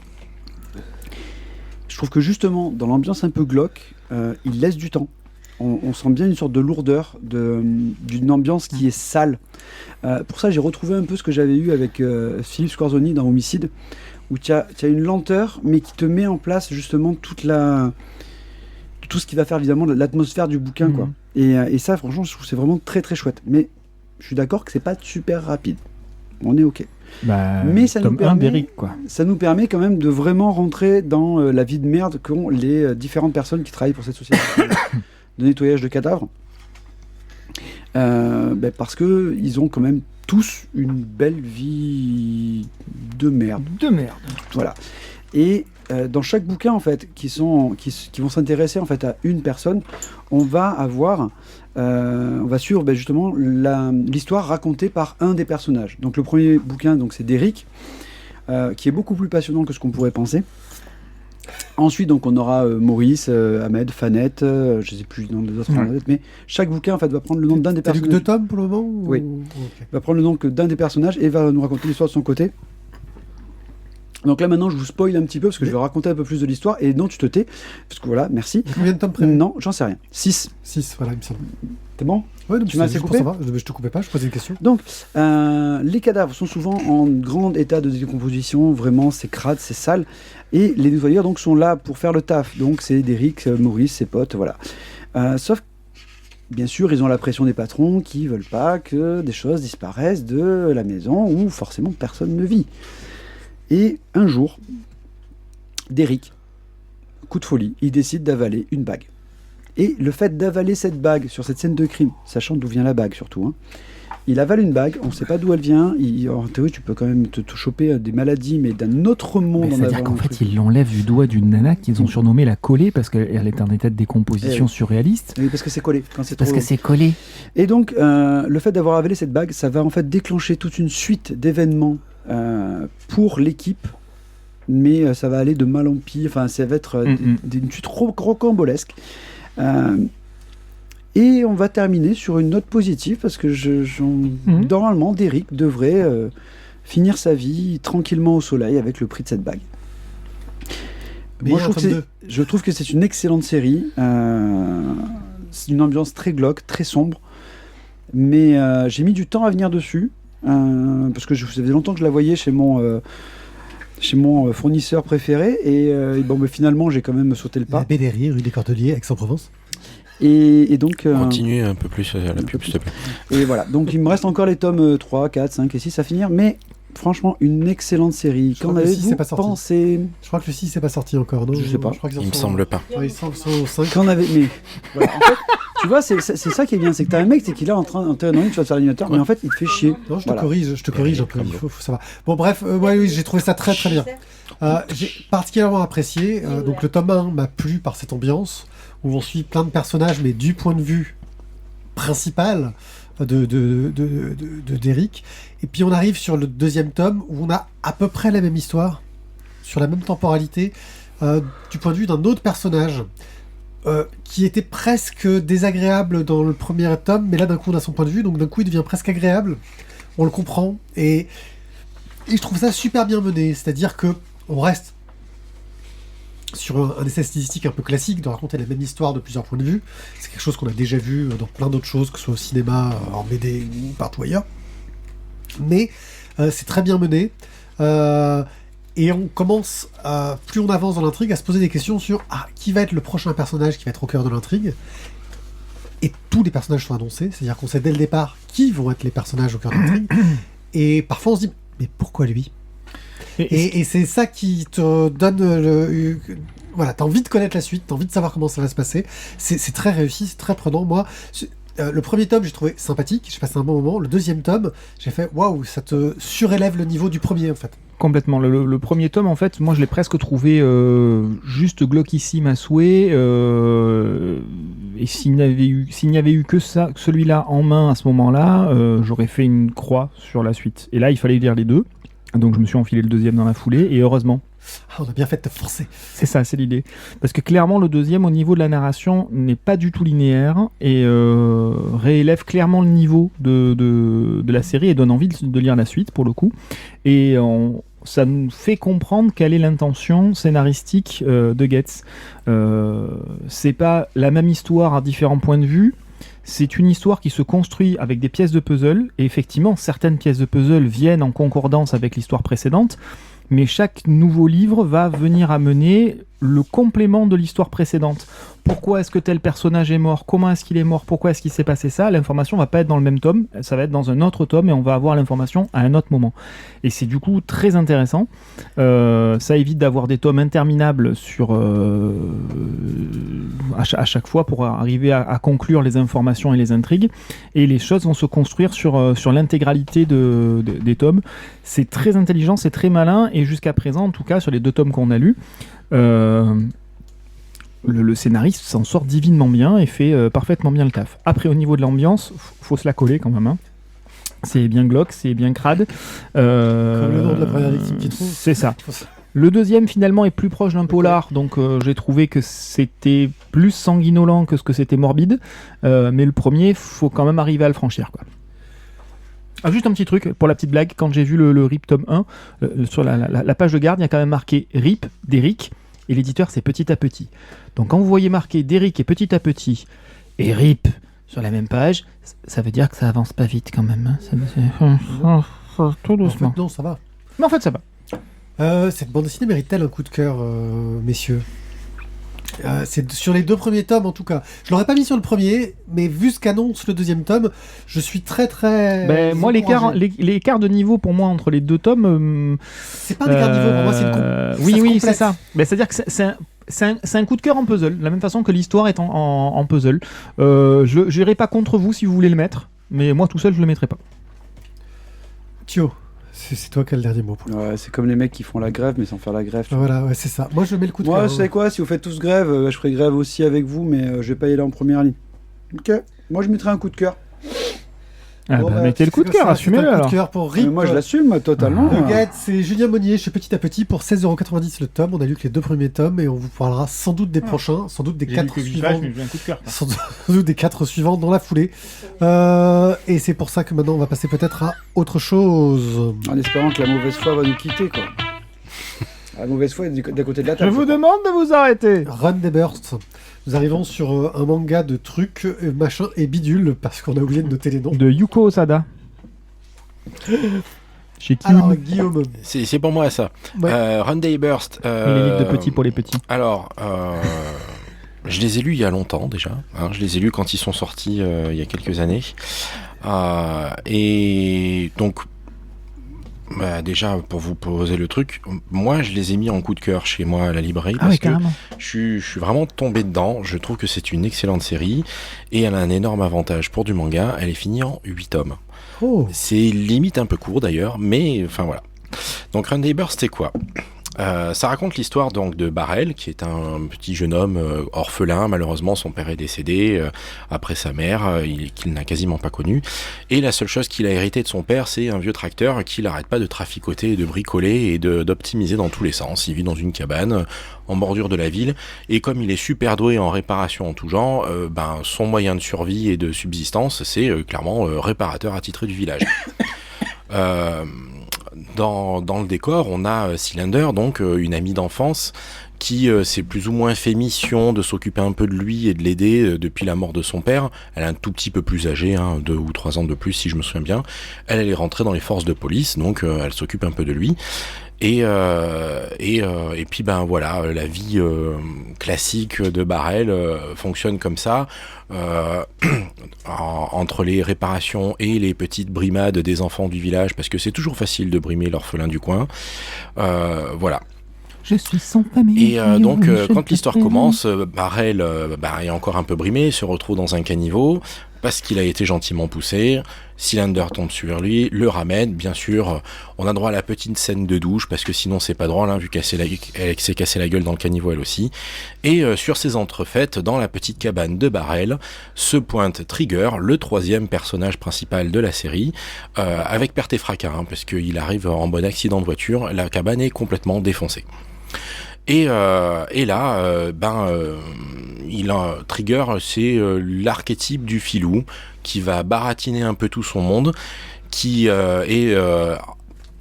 je trouve que justement dans l'ambiance un peu glauque, il laisse du temps. On sent bien une sorte de lourdeur, d'une ambiance qui est sale. Pour ça, j'ai retrouvé un peu ce que j'avais eu avec Philippe Squarzoni dans Homicide, où tu as une lenteur, mais qui te met en place justement tout ce qui va faire évidemment l'atmosphère du bouquin, quoi. Et ça, franchement, je trouve que c'est vraiment très très chouette. Mais je suis d'accord que c'est pas super rapide. On est ok. Mais ça nous permet, d'Eric, quoi. Ça nous permet quand même de vraiment rentrer dans la vie de merde qu'ont les différentes personnes qui travaillent pour cette société de nettoyage de cadavres. Parce que ils ont quand même tous une belle vie de merde. Voilà. Et dans chaque bouquin, en fait, qui vont s'intéresser en fait à une personne, on va suivre justement l'histoire racontée par un des personnages. Donc le premier bouquin, donc c'est Derrick, qui est beaucoup plus passionnant que ce qu'on pourrait penser. Ensuite, donc, on aura Maurice, Ahmed, Fanette, je ne sais plus le nom des autres, mais chaque bouquin en fait, va prendre le nom d'un des personnages. T'as lu que 2 tomes pour le moment Oui. Okay. Va prendre le nom d'un des personnages et va nous raconter l'histoire de son côté. Donc là, maintenant, je vous spoil un petit peu parce que je vais raconter un peu plus de l'histoire. Et non, tu te tais. Parce que voilà, merci. Combien de tomes prévus? Non, j'en sais rien. 6. 6, voilà, il me semble. T'es bon? Ouais, donc Tu m'as assez coupé? Je te coupais pas, je posais une question. Donc, les cadavres sont souvent en grand état de décomposition. Vraiment, c'est crade, c'est sale. Et les nettoyeurs donc, sont là pour faire le taf. Donc, c'est Derrick, Maurice, ses potes, voilà. Sauf bien sûr, ils ont la pression des patrons qui veulent pas que des choses disparaissent de la maison où forcément personne ne vit. Et un jour, Derrick, coup de folie, il décide d'avaler une bague. Et le fait d'avaler cette bague sur cette scène de crime, sachant d'où vient la bague surtout, hein, il avale une bague, on ne sait pas d'où elle vient. En théorie, tu peux quand même te choper des maladies, mais d'un autre monde. C'est-à-dire qu'en fait, il l'enlève du doigt d'une nana qu'ils ont surnommée la collée parce qu'elle est en état de décomposition surréaliste. Oui, parce que c'est collé. Parce que c'est collé. Et donc, le fait d'avoir avalé cette bague, ça va en fait déclencher toute une suite d'événements pour l'équipe. Mais ça va aller de mal en pire. Enfin, ça va être une suite rocambolesque. Et on va terminer sur une note positive parce que normalement, Derrick devrait finir sa vie tranquillement au soleil avec le prix de cette bague. Mais moi, je trouve que c'est une excellente série. C'est une ambiance très glauque, très sombre. Mais j'ai mis du temps à venir dessus parce que ça faisait longtemps que je la voyais chez mon fournisseur préféré. Et finalement, j'ai quand même sauté le pas. La Bédérie, rue des Cordeliers, Aix-en-Provence. Et donc, continue un peu plus la pub, s'il te plaît. Et voilà, donc il me reste encore les tomes 3, 4, 5 et 6 à finir, mais franchement, une excellente série. Qu'en avez-vous pensé? Je crois que le 6 n'est pas sorti encore, non? Je sais pas. Il me semble pas. Ouais, il semble au 5. Mais voilà, en fait, tu vois, c'est ça qui est bien, c'est que t'as un mec qui est là en train tu vas te faire l'animateur, mais en fait, il te fait chier. Non, je te corrige un peu, il faut savoir. Bon, bref, oui, j'ai trouvé ça très très bien. J'ai particulièrement apprécié, donc le tome 1 m'a plu par cette ambiance, où on suit plein de personnages, mais du point de vue principal de Derrick. Et puis on arrive sur le deuxième tome, où on a à peu près la même histoire, sur la même temporalité, du point de vue d'un autre personnage, qui était presque désagréable dans le premier tome, mais là d'un coup on a son point de vue, donc d'un coup il devient presque agréable, on le comprend, et je trouve ça super bien mené, c'est-à-dire que on reste sur un essai stylistique un peu classique de raconter la même histoire de plusieurs points de vue. C'est quelque chose qu'on a déjà vu dans plein d'autres choses, que ce soit au cinéma, en BD ou partout ailleurs. Mais c'est très bien mené. Et on commence, plus on avance dans l'intrigue, à se poser des questions sur qui va être le prochain personnage qui va être au cœur de l'intrigue. Et tous les personnages sont annoncés, c'est-à-dire qu'on sait dès le départ qui vont être les personnages au cœur de l'intrigue. Et parfois on se dit, mais pourquoi lui ? Et c'est ça qui te donne voilà, t'as envie de connaître la suite, t'as envie de savoir comment ça va se passer. C'est très réussi, c'est très prenant. Moi, le premier tome, j'ai trouvé sympathique, j'ai passé un bon moment. Le deuxième tome, j'ai fait waouh, ça te surélève le niveau du premier en fait. Complètement. Le premier tome, en fait, moi je l'ai presque trouvé juste glauquissime à souhait. Et s'il n'y avait eu que ça, que celui-là en main à ce moment-là, j'aurais fait une croix sur la suite. Et là, il fallait lire les deux. Donc je me suis enfilé le deuxième dans la foulée, et heureusement. Ah, on a bien fait de te forcer. C'est ça, c'est l'idée. Parce que clairement, le deuxième, au niveau de la narration, n'est pas du tout linéaire et réélève clairement le niveau de la série et donne envie de lire la suite, pour le coup. Et ça nous fait comprendre quelle est l'intention scénaristique de Getz. C'est pas la même histoire à différents points de vue. C'est une histoire qui se construit avec des pièces de puzzle, et effectivement, certaines pièces de puzzle viennent en concordance avec l'histoire précédente, mais chaque nouveau livre va venir amener le complément de l'histoire précédente. Pourquoi est-ce que tel personnage est mort ? Comment est-ce qu'il est mort ? Pourquoi est-ce qu'il s'est passé ça ? L'information va pas être dans le même tome, ça va être dans un autre tome, et on va avoir l'information à un autre moment. Et c'est du coup très intéressant. Ça évite d'avoir des tomes interminables à chaque fois pour arriver à conclure les informations et les intrigues. Et les choses vont se construire sur l'intégralité des tomes. C'est très intelligent, c'est très malin, et jusqu'à présent, en tout cas, sur les 2 tomes qu'on a lus, le scénariste s'en sort divinement bien et fait parfaitement bien le taf. Après, au niveau de l'ambiance, faut se la coller quand même, hein. C'est bien glauque, c'est bien crade. Comme le nom de la première victime qui trouve. C'est ça. Le deuxième, finalement, est plus proche d'un polar, donc j'ai trouvé que c'était plus sanguinolent que ce que c'était morbide, mais le premier, faut quand même arriver à le franchir, quoi. Ah, juste un petit truc, pour la petite blague, quand j'ai vu le RIP tome 1, sur la page de garde, il y a quand même marqué RIP d'Eric, et l'éditeur, c'est petit à petit. Donc quand vous voyez marqué d'Eric et petit à petit, et RIP sur la même page, ça veut dire que ça avance pas vite quand même, hein. Tout doucement. En fait, non, ça va. Mais en fait, ça va. Cette bande dessinée mérite-t-elle un coup de cœur, messieurs ? C'est sur les 2 premiers tomes en tout cas. Je l'aurais pas mis sur le premier, mais vu ce qu'annonce le deuxième tome, je suis très très. Moi, l'écart de niveau pour moi entre les 2 tomes. C'est pas un écart de niveau pour moi, c'est une Oui, c'est ça. C'est-à-dire que c'est un coup de cœur en puzzle, de la même façon que l'histoire est en puzzle. Je n'irai pas contre vous si vous voulez le mettre, mais moi tout seul je le mettrai pas. Thio, c'est toi qui as le dernier mot. Ouais, c'est comme les mecs qui font la grève mais sans faire la grève. Voilà, ouais, c'est ça. Moi je mets le coup de cœur. Moi, vous savez quoi, si vous faites tous grève, je ferai grève aussi avec vous, mais je vais pas y aller en première ligne. Ok, moi je mettrai un coup de cœur. Mettez le coup de cœur, assumez-le alors. Coup de cœur pour RIP. Moi je l'assume totalement. Le guide, c'est Julien Monnier chez Petit à Petit pour 16,90€ le tome. On a lu que les 2 premiers tomes et on vous parlera sans doute des prochains, sans doute des 4 suivants. Sans doute des 4 suivants dans la foulée. Et c'est pour ça que maintenant on va passer peut-être à autre chose. En espérant que la mauvaise foi va nous quitter, quoi. La mauvaise foi est d'à côté de la table. Je vous demande de vous arrêter. Run des Bursts. Nous arrivons sur un manga de trucs, machin et bidule, parce qu'on a oublié de noter les noms. De Yuko Osada. Chez Kyun. Alors, Guillaume. C'est pour moi ça. Ouais. Run Day Burst. Les livres de petits pour les petits. Alors, je les ai lus il y a longtemps déjà. Hein, je les ai lus quand ils sont sortis il y a quelques années. Et donc, déjà, pour vous poser le truc, moi je les ai mis en coup de cœur chez moi à la librairie parce que je suis vraiment tombé dedans. Je trouve que c'est une excellente série et elle a un énorme avantage pour du manga. Elle est finie en 8 tomes. Oh. C'est limite un peu court d'ailleurs, mais enfin voilà. Donc Run Day Burst, c'est quoi ? Ça raconte l'histoire donc de Barrel, qui est un petit jeune homme orphelin. Malheureusement, son père est décédé après sa mère, qu'il n'a quasiment pas connue. Et la seule chose qu'il a hérité de son père, c'est un vieux tracteur qu'il n'arrête pas de traficoter, de bricoler et d'optimiser dans tous les sens. Il vit dans une cabane en bordure de la ville. Et comme il est super doué en réparation en tout genre, son moyen de survie et de subsistance, c'est clairement réparateur attitré du village. Dans le décor, on a Cylinder, donc une amie d'enfance qui s'est plus ou moins fait mission de s'occuper un peu de lui et de l'aider depuis la mort de son père. Elle est un tout petit peu plus âgée, 2 ou 3 ans de plus si je me souviens bien. Elle est rentrée dans les forces de police, donc elle s'occupe un peu de lui. Et puis ben voilà, la vie classique de Barrel fonctionne comme ça, entre les réparations et les petites brimades des enfants du village, parce que c'est toujours facile de brimer l'orphelin du coin. Voilà. Je suis sans famille. Et donc, quand l'histoire commence, Barrel est encore un peu brimé, se retrouve dans un caniveau, parce qu'il a été gentiment poussé. Cylinder tombe sur lui, le ramène. Bien sûr, on a droit à la petite scène de douche, parce que sinon c'est pas drôle, vu qu'elle s'est cassé la gueule dans le caniveau elle aussi. Et sur ces entrefaites, dans la petite cabane de Barrel, se pointe Trigger, le 3e personnage principal de la série, avec perte et fracas, parce qu'il arrive en bon accident de voiture, la cabane est complètement défoncée. Et là, Trigger, c'est l'archétype du filou qui va baratiner un peu tout son monde, qui est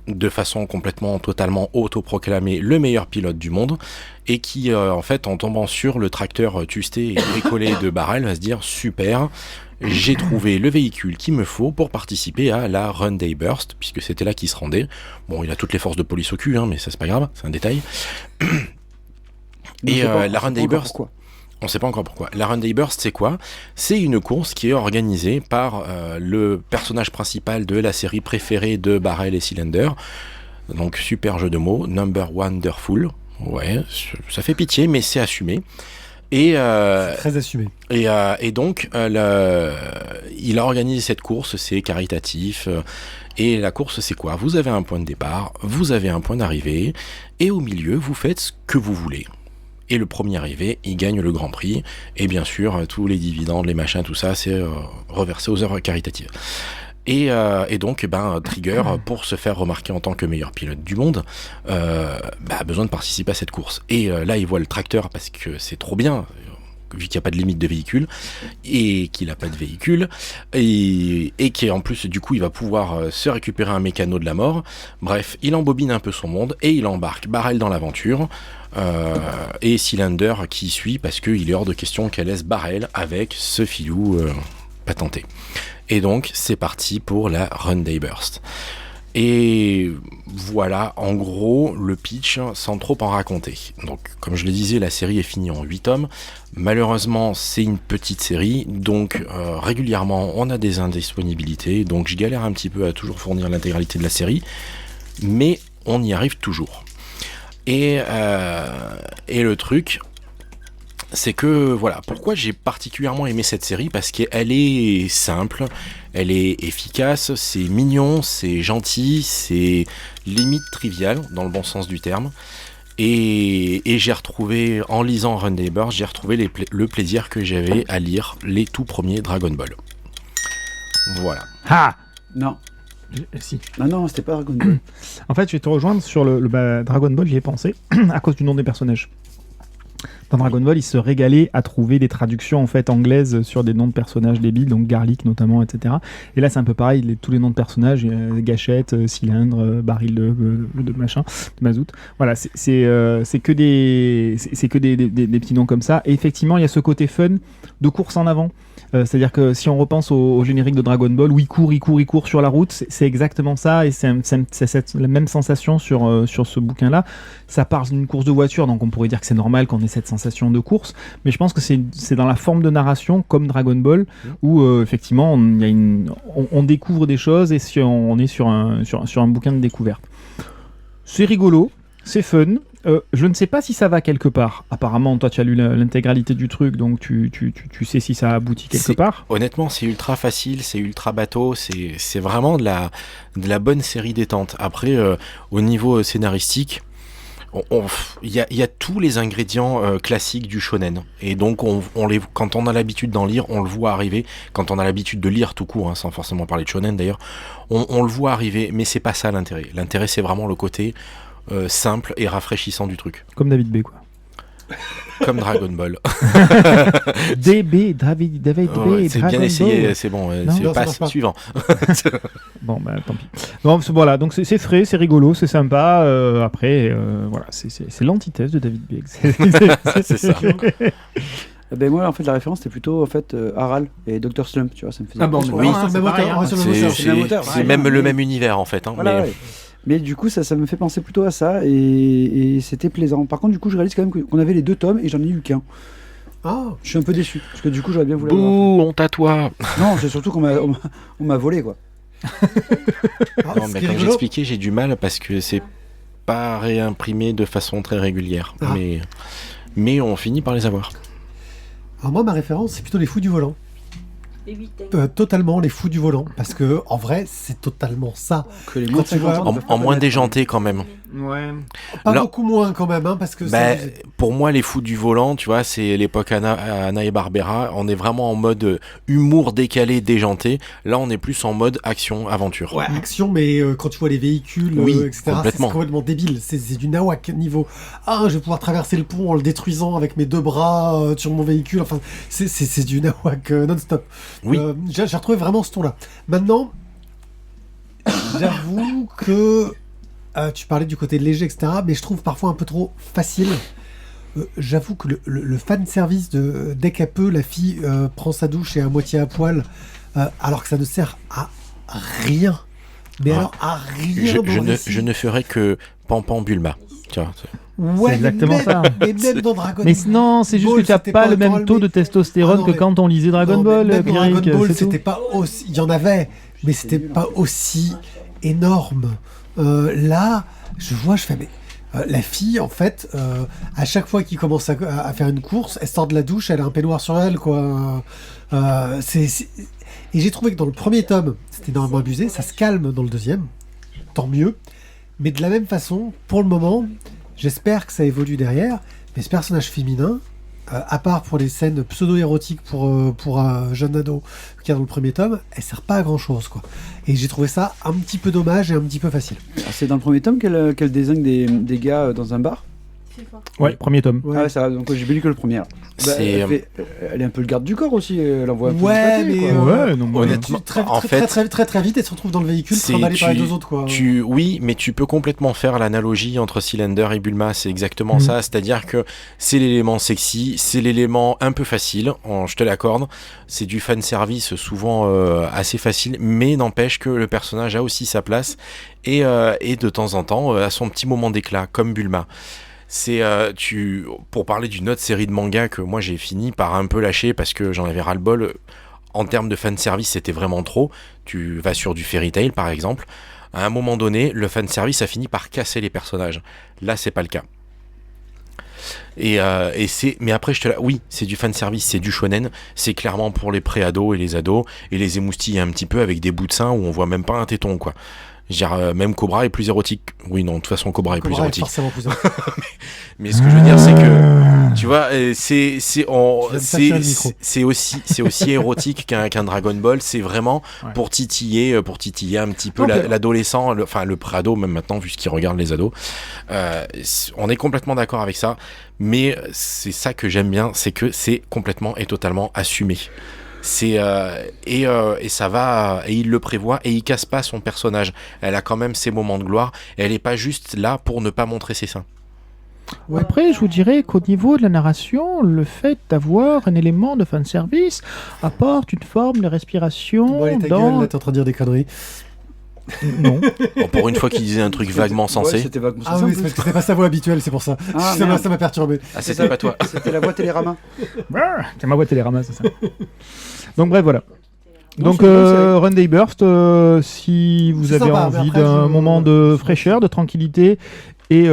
de façon totalement autoproclamé le meilleur pilote du monde, et qui, en fait, en tombant sur le tracteur tusté et bricolé de Barrel, va se dire super. J'ai trouvé le véhicule qu'il me faut pour participer à la Run Day Burst, puisque c'était là qu'il se rendait. Bon, il a toutes les forces de police au cul, mais ça c'est pas grave, c'est un détail. Et la Run Day Burst, on sait pas encore pourquoi. La Run Day Burst, c'est quoi ? C'est une course qui est organisée par le personnage principal de la série préférée de Barrel et Cylinder. Donc super jeu de mots, Number Wonderful. Ouais, ça fait pitié, mais c'est assumé. Et c'est très assumé. Et donc, il a organisé cette course, c'est caritatif. Et la course, c'est quoi ? Vous avez un point de départ, vous avez un point d'arrivée, et au milieu, vous faites ce que vous voulez. Et le premier arrivé, il gagne le Grand Prix. Et bien sûr, tous les dividendes, les machins, tout ça, c'est reversé aux œuvres caritatives. Et donc, Trigger, pour se faire remarquer en tant que meilleur pilote du monde, a besoin de participer à cette course. Et là, il voit le tracteur parce que c'est trop bien, vu qu'il n'y a pas de limite de véhicule, et qu'il n'a pas de véhicule, et qu'en plus, du coup, il va pouvoir se récupérer un mécano de la mort. Bref, il embobine un peu son monde, et il embarque Barrel dans l'aventure, et Cylinder qui suit, parce qu'il est hors de question qu'elle laisse Barrel avec ce filou patenté. Et donc, c'est parti pour la Run Day Burst. Et voilà, en gros, le pitch, sans trop en raconter. Donc, comme je le disais, la série est finie en 8 tomes. Malheureusement, c'est une petite série, donc régulièrement, on a des indisponibilités. Donc, je galère un petit peu à toujours fournir l'intégralité de la série, mais on y arrive toujours. Et le truc, c'est que, voilà, pourquoi j'ai particulièrement aimé cette série ? Parce qu'elle est simple, elle est efficace, c'est mignon, c'est gentil, c'est limite trivial, dans le bon sens du terme. Et j'ai retrouvé, en lisant Run Day Burst, j'ai retrouvé le plaisir que j'avais à lire les tout premiers Dragon Ball. Voilà. Ah ! Non. Si. Non, c'était pas Dragon Ball. En fait, je vais te rejoindre sur le Dragon Ball, j'y ai pensé, à cause du nom des personnages. Dans Dragon Ball, ils se régalaient à trouver des traductions en fait anglaises sur des noms de personnages débiles, donc Garlic notamment, etc. Et là, c'est un peu pareil, tous les noms de personnages, Gâchette, Cylindre, Baril de machin, de Mazout. Voilà, c'est que des petits noms comme ça. Et effectivement, il y a ce côté fun de course en avant. C'est-à-dire que si on repense au générique de Dragon Ball, où il court sur la route, c'est exactement ça, et c'est la même sensation sur ce bouquin-là. Ça parle d'une course de voiture, donc on pourrait dire que c'est normal qu'on ait cette sensation de course, mais je pense que c'est dans la forme de narration, comme Dragon Ball, où effectivement on découvre des choses, et si on est sur un bouquin de découverte. C'est rigolo, c'est fun. Je ne sais pas si ça va quelque part. Apparemment, toi, tu as lu l'intégralité du truc, donc tu sais si ça aboutit quelque part. Honnêtement, c'est ultra facile, c'est ultra bateau, c'est vraiment de la bonne série détente. Après, au niveau scénaristique, il y a tous les ingrédients classiques du shonen. Et donc, quand on a l'habitude d'en lire, on le voit arriver. Quand on a l'habitude de lire tout court, sans forcément parler de shonen d'ailleurs, on le voit arriver, mais c'est pas ça l'intérêt. L'intérêt, c'est vraiment le côté simple et rafraîchissant du truc. Comme David B, quoi. Comme Dragon Ball. DB, David B, C'est Dragon bien essayé, Ball. c'est bon. Non, C'est ça passe marche pas. suivant. Bon, bah tant pis. Donc voilà, donc c'est frais, c'est rigolo, c'est sympa. Après, voilà, c'est l'antithèse de David B. C'est ça. Ben moi, en fait, la référence, c'était plutôt en fait Harald et Dr. Slump, tu vois, ça me faisait. Ah bon, plus, oui, c'est le même pareil, auteur, hein. ouais, c'est le même auteur. c'est le même auteur, C'est ouais. même le même univers en fait. Hein, Voilà, mais ouais. Mais du coup, ça me fait penser plutôt à ça et c'était plaisant. Par contre, du coup, je réalise quand même qu'on avait les 2 tomes et j'en ai eu qu'un. Ah, Je suis un peu déçu parce que du coup, j'aurais bien voulu avoir. Bouh, honte à toi. Non, c'est surtout on m'a volé quoi. ah, Non, ce mais qui est comme rigolo- j'expliquais, j'ai du mal parce que c'est pas réimprimé de façon très régulière. Ah. Mais on finit par les avoir. Alors moi, ma référence, c'est plutôt les fous du volant. Les 8 Totalement les fous du volant. Parce que, en vrai, c'est totalement ça. Que les Quand moins de tu vois- 50 ans En, ne peuvent pas en moins connaître. déjanté quand même. Ouais. Pas Là- beaucoup moins quand même, hein, parce que Bah, c'est... pour moi, les fous du volant, tu vois, c'est l'époque Hanna et Barbera. On est vraiment en mode humour décalé, déjanté. Là, on est plus en mode action, aventure. Ouais, action, mais quand tu vois les véhicules, Oui, etc., c'est complètement. complètement débile. C'est du nawak niveau. Ah, je vais pouvoir traverser le pont en le détruisant avec mes 2 bras sur mon véhicule. Enfin, c'est du nawak non-stop. Oui. J'ai retrouvé vraiment ce ton-là. Maintenant, j'avoue que tu parlais du côté léger, etc., mais je trouve parfois un peu trop facile. J'avoue que le fan service de dès qu'elle peut, la fille prend sa douche et à moitié à poil, alors que ça ne sert à rien. Mais Ah. alors à rien. Je, dans je le ne, récit. je ne ferai que Pampan Bulma. Tu vois, Ouais, C'est exactement mais même, ça. Mais même dans Dragon Mais non, c'est juste Ball, que tu n'as c'était pas le autant même taux de allumé. testostérone Ah non, que mais- quand on lisait Dragon Non, mais Ball, même dans Pierrick, Dragon Ball, c'est tout. c'était pas aussi. Il y en avait, mais c'était pas aussi énorme. Là, je vois, je fais, mais la fille, en fait, à chaque fois qu'il commence à faire une course, elle sort de la douche, elle a un peignoir sur elle, quoi. Et j'ai trouvé que dans le premier tome, c'était énormément abusé. Ça se calme dans le deuxième, tant mieux. Mais de la même façon, pour le moment, j'espère que ça évolue derrière. Mais ce personnage féminin, à part pour les scènes pseudo-érotiques pour un jeune ado qu'il y a dans le premier tome, elle sert pas à grand chose, quoi. Et j'ai trouvé ça un petit peu dommage et un petit peu facile. Alors, c'est dans le premier tome qu'elle désigne des gars dans un bar. Ouais, premier tome. Ouais, Ah ouais, ça, donc j'ai lu que le premier. Bah, C'est, elle est un peu le garde du corps aussi, elle envoie un peu Ouais, du pâté, mais, quoi. Ouais, non, moi, honnêtement, très, en très, fait, très vite, elle se retrouve dans le véhicule, c'est- trimballée par les tu- 2 autres, quoi. Oui, mais tu peux complètement faire l'analogie entre Cylinder et Bulma, c'est exactement ça, c'est-à-dire que c'est l'élément sexy, c'est l'élément un peu facile, je te l'accorde, c'est du fan service souvent assez facile, mais n'empêche que le personnage a aussi sa place et de temps en temps a son petit moment d'éclat, comme Bulma. C'est pour parler d'une autre série de mangas que moi j'ai fini par un peu lâcher parce que j'en avais ras-le-bol. En termes de fanservice, c'était vraiment trop. Tu vas sur du Fairy Tail par exemple. À un moment donné, le fanservice a fini par casser les personnages. Là, c'est pas le cas. Mais après, oui, c'est du fanservice, c'est du shonen. C'est clairement pour les pré-ados et les émoustiller un petit peu avec des bouts de seins où on voit même pas un téton, quoi. Je veux dire, même Cobra est plus érotique. Oui, non, de toute façon, Cobra est plus Cobra est érotique. forcément plus Mais ce que je veux dire, c'est que, tu vois, c'est tirer le micro. aussi érotique qu'un Dragon Ball. C'est vraiment Ouais. pour titiller un petit peu Ok. l'adolescent, enfin le pré-ado, même maintenant, vu ce qu'ils regardent les ados. On est complètement d'accord avec ça. Mais c'est ça que j'aime bien, c'est que c'est complètement et totalement assumé. Et ça va, et il le prévoit et il casse pas son personnage. Elle a quand même ses moments de gloire et elle est pas juste là pour ne pas montrer ses seins. Ouais. Après, je vous dirais qu'au niveau de la narration, le fait d'avoir un élément de fanservice apporte une forme de respiration Bon, allez, ta dans... gueule, là, t'es en train de dire des conneries. Non. Bon, pour une fois qu'il disait un truc vaguement Ouais, sensé. c'était vaguement Ah sensé, en oui, c'est plus. parce que c'est pas sa voix habituelle, c'est pour ça. Ah, ça merde. m'a perturbé. Ah, c'était pas toi. C'était la voix Télérama. C'est ma boîte Télérama, c'est ça. Donc bref, voilà. Non, Donc c'est une bonne série. Run Day Burst, si vous C'est avez sympa, mais envie après, d'un je- moment de fraîcheur, de tranquillité et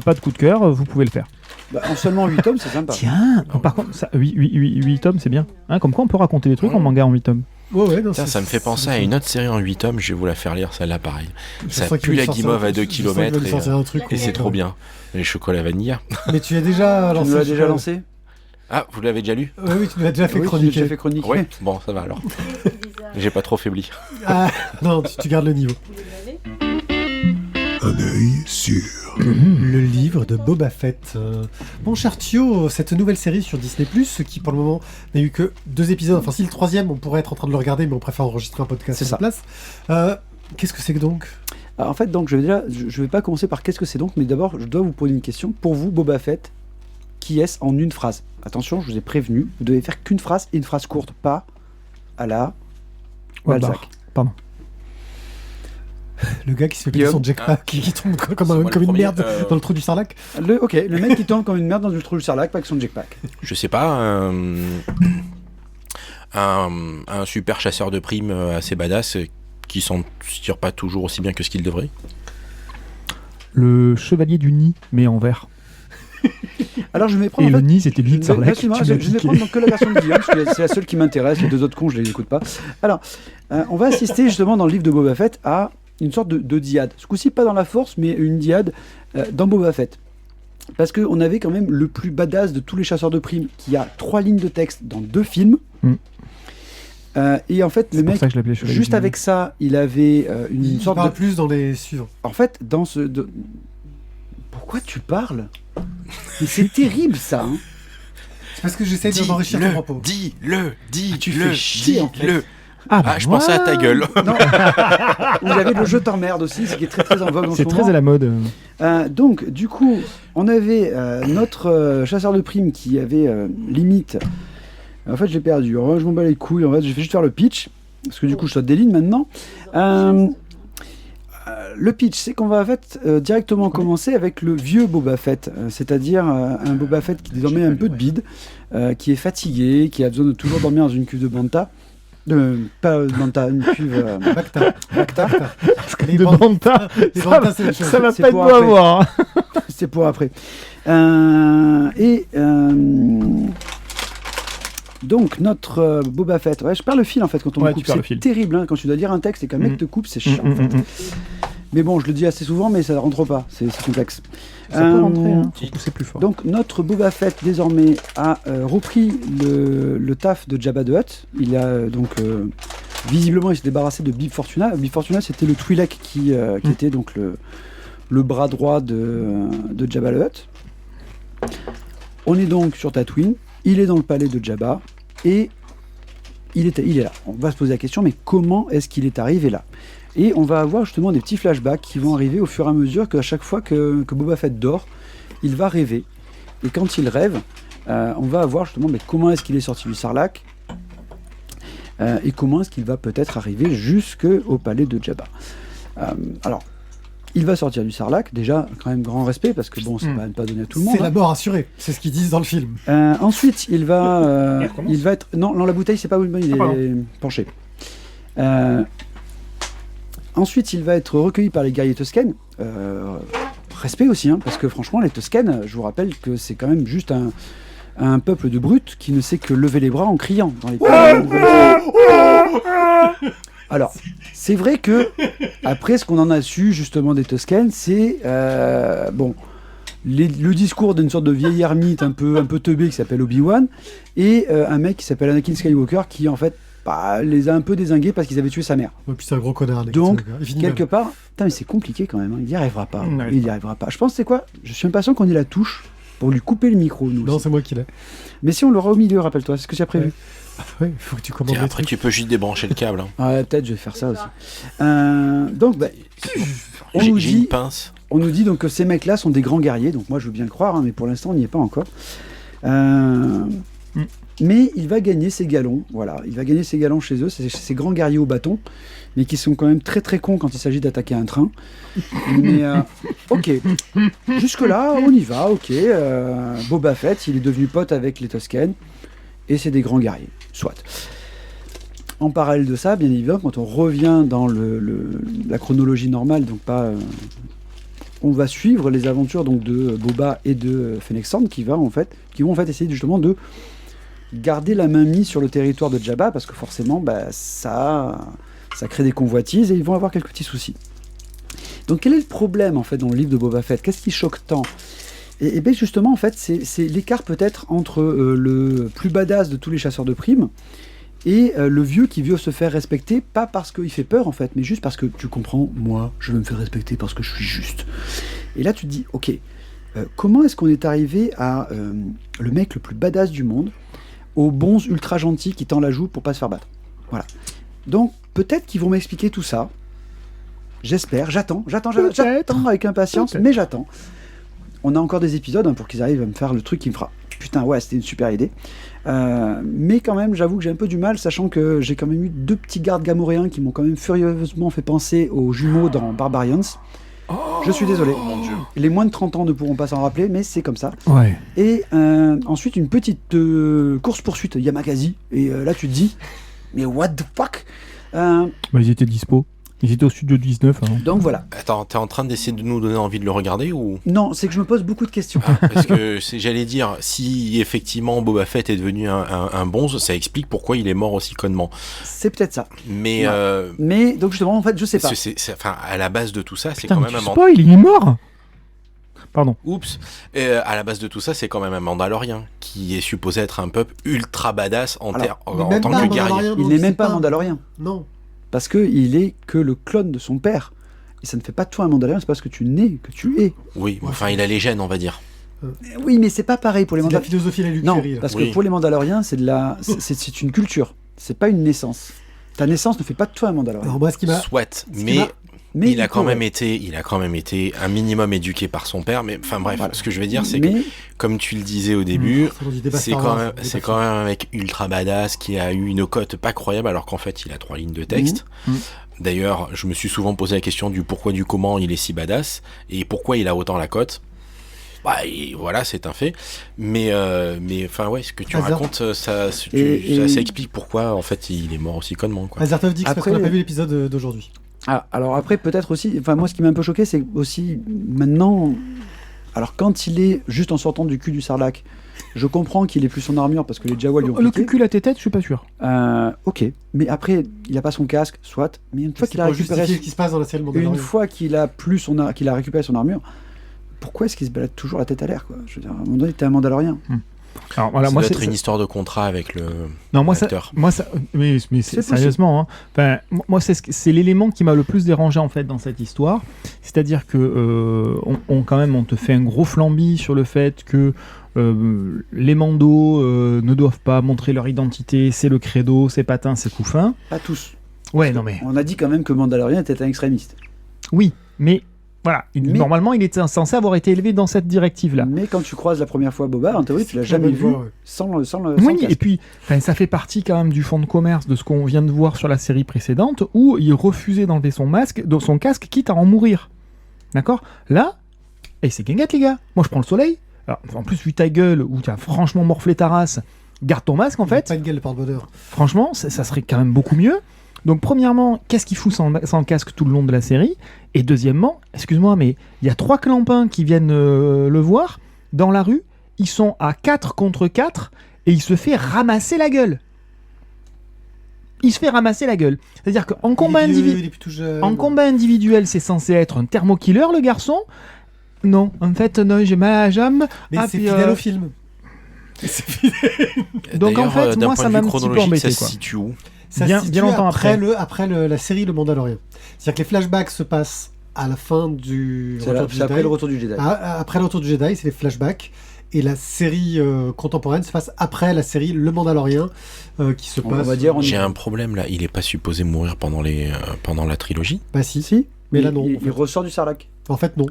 pas de coup de cœur, vous pouvez le faire. Bah, en seulement 8 tomes, c'est sympa. Tiens, par contre, 8 tomes, c'est bien. Hein, comme quoi, on peut raconter des trucs en manga en 8 tomes. Ouais, non, Tiens, ça me fait penser à une autre série en 8 tomes, je vais vous la faire lire, celle-là pareil. Ça pue la guimauve à 2 kilomètres et c'est trop bien. Les chocolats vanilla. Mais tu as déjà Tu lancé. nous l'as déjà lancé. Ah, vous l'avez déjà lu? Oui, tu nous l'as déjà fait Oui, tu l'as chroniquer. déjà fait chroniquer. Ouais, bon, ça va alors. J'ai pas trop faibli. Ah, non, tu gardes le niveau. Vous les avez un œil sur... Le livre de Boba Fett. Bon, cher Thio, cette nouvelle série sur Disney+, qui pour le moment n'a eu que 2 épisodes, enfin si le 3e, on pourrait être en train de le regarder, mais on préfère enregistrer un podcast sur place. Qu'est-ce que c'est que donc ? Alors, en fait, donc, je vais pas commencer par qu'est-ce que c'est donc, mais d'abord, je dois vous poser une question. Pour vous, Boba Fett, qui est-ce en une phrase ? Attention, je vous ai prévenu, vous devez faire qu'une phrase et une phrase courte, pas à la Balzac. Pardon. Le gars qui se fait payer son jetpack, qui tombe comme une merde dans le trou du Sarlacc. Le mec qui tombe comme une merde dans le trou du Sarlacc, pas avec son jetpack. Je sais pas, un super chasseur de primes assez badass qui s'en tire pas toujours aussi bien que ce qu'il devrait. Le chevalier du nid, mais en vert. Alors je vais prendre. Et le nid, c'était Billy Sarlacc. Je vais prendre donc que la version de Guillaume, parce que c'est la seule qui m'intéresse. Les 2 autres cons, je les écoute pas. Alors, on va assister justement dans le livre de Boba Fett à une sorte de diade. Ce coup-ci, pas dans la Force, mais une diade dans Boba Fett. Parce qu'on avait quand même le plus badass de tous les chasseurs de primes, qui a 3 lignes de texte dans 2 films. Et en fait, le mec, juste avec ça, il avait une sorte de plus dans les suivants. En fait, dans ce... Pourquoi tu parles ? Mais c'est terrible, ça. Hein. C'est parce que j'essaie de m'enrichir ton propos. Dis-le. Tu fais chier, en fait. Je pensais à ta gueule. Non. Vous avez le jeu t'emmerde aussi, ce qui est très très en vogue en ce moment. C'est très à la mode. Donc, du coup, on avait notre chasseur de primes qui avait limite... En fait, j'ai perdu. Je m'en bats les couilles. En fait, je vais juste faire le pitch. Parce que du coup, je saute des lignes maintenant. Le pitch, c'est qu'on va en fait directement commencer avec le vieux Boba Fett. C'est-à-dire un Boba Fett qui est désormais un peu de bide, qui est fatigué, qui a besoin de toujours dormir dans une cuve de Banta. Pas Banta, une cuve... Bacta. De Banta, ça va pas être beau à voir. C'est pour après. Donc notre Boba Fett, je perds le fil en fait quand on me coupe, c'est terrible hein, quand tu dois dire un texte et qu'un mec te coupe, c'est chiant en fait. Mais bon, je le dis assez souvent, mais ça rentre pas, c'est complexe. Ça peut rentrer, hein. Faut pousser plus fort. Donc notre Boba Fett désormais a repris le taf de Jabba the Hutt. Il a donc visiblement il s'est débarrassé de Bib Fortuna. Bib Fortuna c'était le Twi'lek qui était donc le bras droit de Jabba the Hutt. On est donc sur Tatooine. Il est dans le palais de Jabba et il est là. On va se poser la question, mais comment est-ce qu'il est arrivé là ? Et on va avoir justement des petits flashbacks qui vont arriver au fur et à mesure qu'à chaque fois que Boba Fett dort, il va rêver. Et quand il rêve, on va avoir justement mais comment est-ce qu'il est sorti du Sarlacc et comment est-ce qu'il va peut-être arriver jusqu'au palais de Jabba. Alors, il va sortir du Sarlacc, déjà, quand même grand respect, parce que bon, c'est pas donné à tout le monde. C'est la mort assurée, c'est ce qu'ils disent dans le film. Ensuite, il va être... Non, la bouteille, c'est pas Wilbon, il est penché. Ensuite, il va être recueilli par les guerriers Tusken. Respect aussi, hein, parce que franchement, les Tusken, je vous rappelle que c'est quand même juste un peuple de brutes qui ne sait que lever les bras en criant dans les Alors, c'est vrai que, après ce qu'on en a su justement des Tusken, c'est le discours d'une sorte de vieil ermite un peu teubé qui s'appelle Obi-Wan, et un mec qui s'appelle Anakin Skywalker qui en fait les a un peu dézingués parce qu'ils avaient tué sa mère. Ouais, puis c'est un gros connard. Donc, quelque part, mais c'est compliqué quand même, hein, il n'y arrivera pas. Il n'y arrivera pas. Je pense, c'est quoi ? Je suis impatient qu'on ait la touche pour lui couper le micro, nous. Non, aussi. c'est moi qui l'ai. Mais si on l'aura au milieu, rappelle-toi, c'est ce que tu as prévu. Oui, il faut que tu commandes. Et après, tu peux juste débrancher le câble. Hein. Ouais, peut-être, je vais faire ça aussi. Donc, on nous j'ai une pince. On nous dit donc que ces mecs-là sont des grands guerriers, donc moi je veux bien le croire, hein, mais pour l'instant on n'y est pas encore. Mais il va gagner ses galons, voilà. Il va gagner ses galons chez eux, c'est ces grands guerriers au bâton, mais qui sont quand même très très cons quand il s'agit d'attaquer un train. Mais ok, jusque-là on y va, ok. Boba Fett, il est devenu pote avec les Tusken, et c'est des grands guerriers, soit. En parallèle de ça, bien évidemment, quand on revient dans la chronologie normale, donc pas... on va suivre les aventures donc, de Boba et de Fennec Shand qui vont en fait essayer justement de garder la main mise sur le territoire de Jabba parce que forcément ça crée des convoitises et ils vont avoir quelques petits soucis. Donc quel est le problème en fait dans le livre de Boba Fett ? Qu'est-ce qui choque tant ? Et bien justement en fait c'est l'écart peut-être entre le plus badass de tous les chasseurs de primes Et le vieux qui veut se faire respecter, pas parce qu'il fait peur en fait, mais juste parce que tu comprends, moi, je veux me faire respecter parce que je suis juste. Et là, tu te dis, ok, comment est-ce qu'on est arrivé à le mec le plus badass du monde, au bonze ultra gentil qui tend la joue pour pas se faire battre. Voilà. Donc, peut-être qu'ils vont m'expliquer tout ça. J'espère, j'attends avec impatience, mais j'attends. On a encore des épisodes pour qu'ils arrivent à me faire le truc qui me fera putain, ouais, c'était une super idée. Mais quand même, j'avoue que j'ai un peu du mal, sachant que j'ai quand même eu 2 petits gardes gamoréens qui m'ont quand même furieusement fait penser aux jumeaux dans Barbarians. Je suis désolé. Mon Dieu. Les moins de 30 ans ne pourront pas s'en rappeler, mais c'est comme ça. Ouais. Et ensuite, une petite course-poursuite Yamakasi. Et là, tu te dis, mais what the fuck Ils étaient dispo. Ils étaient au studio 19 avant. Donc voilà. Attends, t'es en train d'essayer de nous donner envie de le regarder ou... Non, c'est que je me pose beaucoup de questions. Parce que j'allais dire, si effectivement Boba Fett est devenu un bonze, ça explique pourquoi il est mort aussi connement. C'est peut-être ça. Mais, Mais donc justement, en fait, je sais pas. enfin, à la base de tout ça, c'est Putain, quand mais même tu un spoil, il est mort. Pardon. Oups. À la base de tout ça, c'est quand même un Mandalorien qui est supposé être un peuple ultra badass en tant que guerrier. Il n'est même pas Mandalorien. Non. Parce qu'il est que le clone de son père. Et ça ne fait pas de toi un Mandalorien, c'est parce que tu nais, que tu es. Oui, enfin, il a les gènes, on va dire. Oui, mais c'est pas pareil pour les C'est de la Mandaloriens. philosophie la Luc Non, Ferry, là. parce Oui. que pour les Mandaloriens, c'est une culture. C'est pas une naissance. Ta naissance ne fait pas de toi un Mandalorien. Alors moi, ce qui m'a... Soit, qui mais... m'a- Mais il a du quand coup, même ouais. été un minimum éduqué par son père, mais enfin bref, Voilà. ce que je veux dire, c'est Mais- que, comme tu le disais au début, C'est du débat c'est Star quand, Wars, même, débat c'est Star quand même un mec ultra badass qui a eu une cote pas croyable, alors qu'en fait il a 3 lignes de texte. D'ailleurs, je me suis souvent posé la question du pourquoi, du comment il est si badass, et pourquoi il a autant la cote. Bah, voilà, c'est un fait. Mais enfin, ouais, ce que tu Hazard. racontes, ça explique pourquoi, en fait, il est mort aussi connement, quoi. Azertov dit que c'est parce Après- qu'on n'a pas vu l'épisode d'aujourd'hui. Ah, alors après, peut-être aussi, enfin moi ce qui m'a un peu choqué, c'est aussi maintenant, alors quand il est juste en sortant du cul du sarlac, je comprends qu'il ait plus son armure parce que les Jawa lui ont Le piqué. cucul à tes têtes, je suis pas sûr. Ok, mais après, il a pas son casque, soit, mais une fois C'est qu'il a pour récupéré, justifier ce qui se passe dans la série Le une Mandalorian. fois qu'il a plus qu'il a récupéré son armure, pourquoi est-ce qu'il se balade toujours la tête à l'air, quoi? Je veux dire, à un moment donné, t'es un Mandalorien. Alors voilà, Ça moi doit c'est être une histoire de contrat avec le non moi ça, l'acteur. mais C'est possible. sérieusement, hein, enfin, moi c'est l'élément qui m'a le plus dérangé en fait dans cette histoire, c'est-à-dire que on te fait un gros flambi sur le fait que les mandos ne doivent pas montrer leur identité, c'est le credo, c'est patin, c'est couffin. Pas tous. Ouais, non mais On a dit quand même que Mandalorian était un extrémiste. oui, mais voilà, Mais- normalement il était censé avoir été élevé dans cette directive-là. Mais quand tu croises la première fois Boba, en théorie, tu l'as La jamais bonne vu voix, ouais. sans le Oui, casque. et puis enfin, ça fait partie quand même du fond de commerce de ce qu'on vient de voir sur la série précédente où il refusait d'enlever son casque quitte à en mourir. D'accord? Là, c'est guinguette les gars. Moi je prends le soleil. Alors, en plus vu ta gueule où tu as franchement morflé ta race, garde ton masque en Il a fait. pas de gueule, le porte-bonheur. Franchement, ça serait quand même beaucoup mieux. Donc premièrement, qu'est-ce qu'il fout sans casque tout le long de la série? Et deuxièmement, excuse-moi, mais il y a 3 clampins qui viennent le voir dans la rue. Ils sont à 4 contre 4 et il se fait ramasser la gueule. Il se fait ramasser la gueule. C'est-à-dire qu'en combat, Il est vieux, individuel, il est plutôt jeune. en combat individuel, c'est censé être un thermokiller, le garçon. Non, en fait, non, j'ai mal à la jambe. Mais Ah, c'est puis, fidèle au film. C'est fidèle. Donc, en D'ailleurs, fait, d'un moi, point ça de m'a vue un petit peu chronologique, embêté, ça quoi. se situe où? Ça Bien- se situe bien longtemps après. après la série Le Mandalorian. C'est-à-dire que les flashbacks se passent à la fin du C'est Retour du c'est après Jedi. le retour du Jedi. Après le Retour du Jedi, c'est les flashbacks. Et la série contemporaine se passe après la série Le Mandalorian qui se On passe... va dire, on J'ai y- un problème là, il est pas supposé mourir pendant la trilogie? Bah si. Si, Mais là, non, Il, en fait. il ressort du sarlac. En fait, non.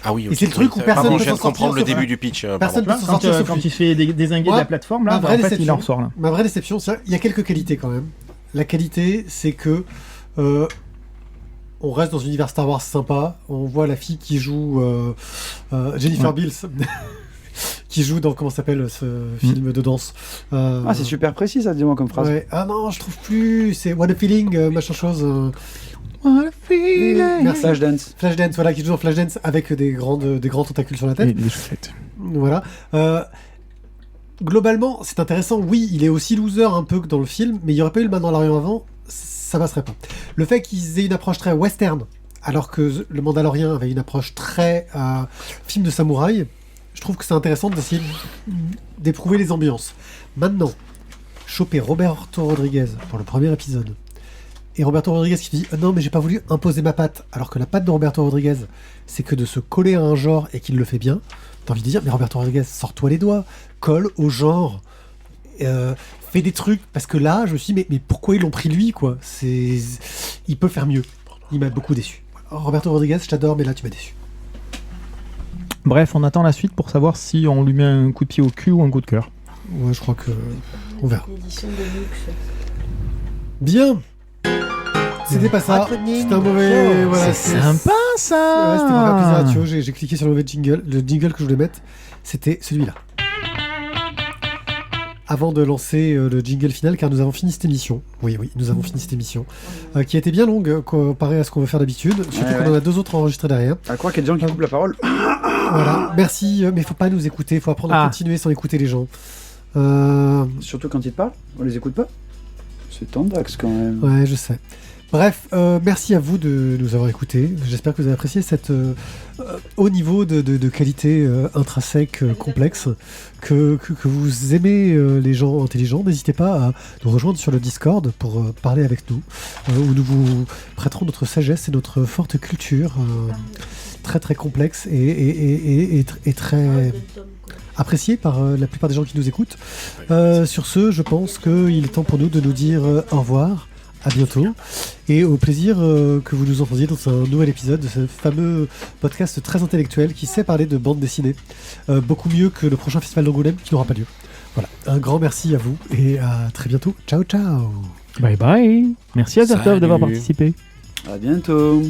Ah oui, Et c'est le truc où ça- personne pardon, ne je viens peut de s'en comprendre le sortir, début du pitch. Personne pardon. ne peut s'en sortir sauf Quand lui. il se fait désinguer Moi, de la plateforme, là, ma bah, vraie en fait, il déception. en ressort là. Ma vraie déception, il y a quelques qualités quand même. La qualité, c'est que on reste dans un univers Star Wars sympa. On voit la fille qui joue Jennifer Bills, qui joue dans comment s'appelle ce film de danse. Ah, c'est super précis, ça, dis-moi comme phrase. Ouais. Ah non, je trouve plus. C'est What a Feeling, machin chose. Merci. Flashdance. Flashdance, voilà, qui joue dans Flashdance avec des grands tentacules sur la tête. Et les chaussettes. Voilà. Globalement, c'est intéressant. Oui, il est aussi loser un peu que dans le film, mais il n'y aurait pas eu le Mandalorian avant, ça passerait pas. Le fait qu'ils aient une approche très western, alors que le Mandalorian avait une approche très film de samouraï, je trouve que c'est intéressant d'essayer d'éprouver les ambiances. Maintenant, choper Roberto Rodriguez pour le premier épisode. Et Roberto Rodriguez qui dit non mais j'ai pas voulu imposer ma patte, alors que la patte de Roberto Rodriguez c'est que de se coller à un genre et qu'il le fait bien. T'as envie de dire mais Roberto Rodriguez, sors-toi les doigts, colle au genre, fais des trucs, parce que là je me suis dit mais pourquoi ils l'ont pris lui quoi, il peut faire mieux. Il m'a beaucoup déçu. Roberto Rodriguez, je t'adore mais là tu m'as déçu. Bref, on attend la suite pour savoir si on lui met un coup de pied au cul ou un coup de cœur. Ouais, je crois que on verra. L'édition de luxe. Bien. C'était pas ça. C'était un mauvais. Voilà, c'est sympa ça. Ouais, c'était pour faire plaisir à Thio. J'ai cliqué sur le mauvais jingle. Le jingle que je voulais mettre, c'était celui-là. Avant de lancer le jingle final, car nous avons fini cette émission. Oui, nous avons fini cette émission. Qui a été bien longue comparé à ce qu'on veut faire d'habitude. Surtout qu'on en a 2 autres enregistrés derrière. À croire qu'il y a des gens qui coupent la parole. Voilà, merci. Mais faut pas nous écouter. Faut apprendre à continuer sans écouter les gens. Surtout quand ils te parlent, on les écoute pas. C'est tendax quand même. Ouais, je sais. Bref, merci à vous de nous avoir écoutés. J'espère que vous avez apprécié cet haut niveau de qualité intrinsèque complexe, que vous aimez les gens intelligents. N'hésitez pas à nous rejoindre sur le Discord pour parler avec nous, où nous vous prêterons notre sagesse et notre forte culture très très complexe et très appréciée par la plupart des gens qui nous écoutent. Sur ce, je pense qu'il est temps pour nous de nous dire au revoir. À bientôt, et au plaisir que vous nous entendiez dans un nouvel épisode de ce fameux podcast très intellectuel qui sait parler de bande dessinée, beaucoup mieux que le prochain festival d'Angoulême qui n'aura pas lieu. Voilà, un grand merci à vous et à très bientôt. Ciao ciao. Bye bye. Merci à Zertov d'avoir participé. À bientôt.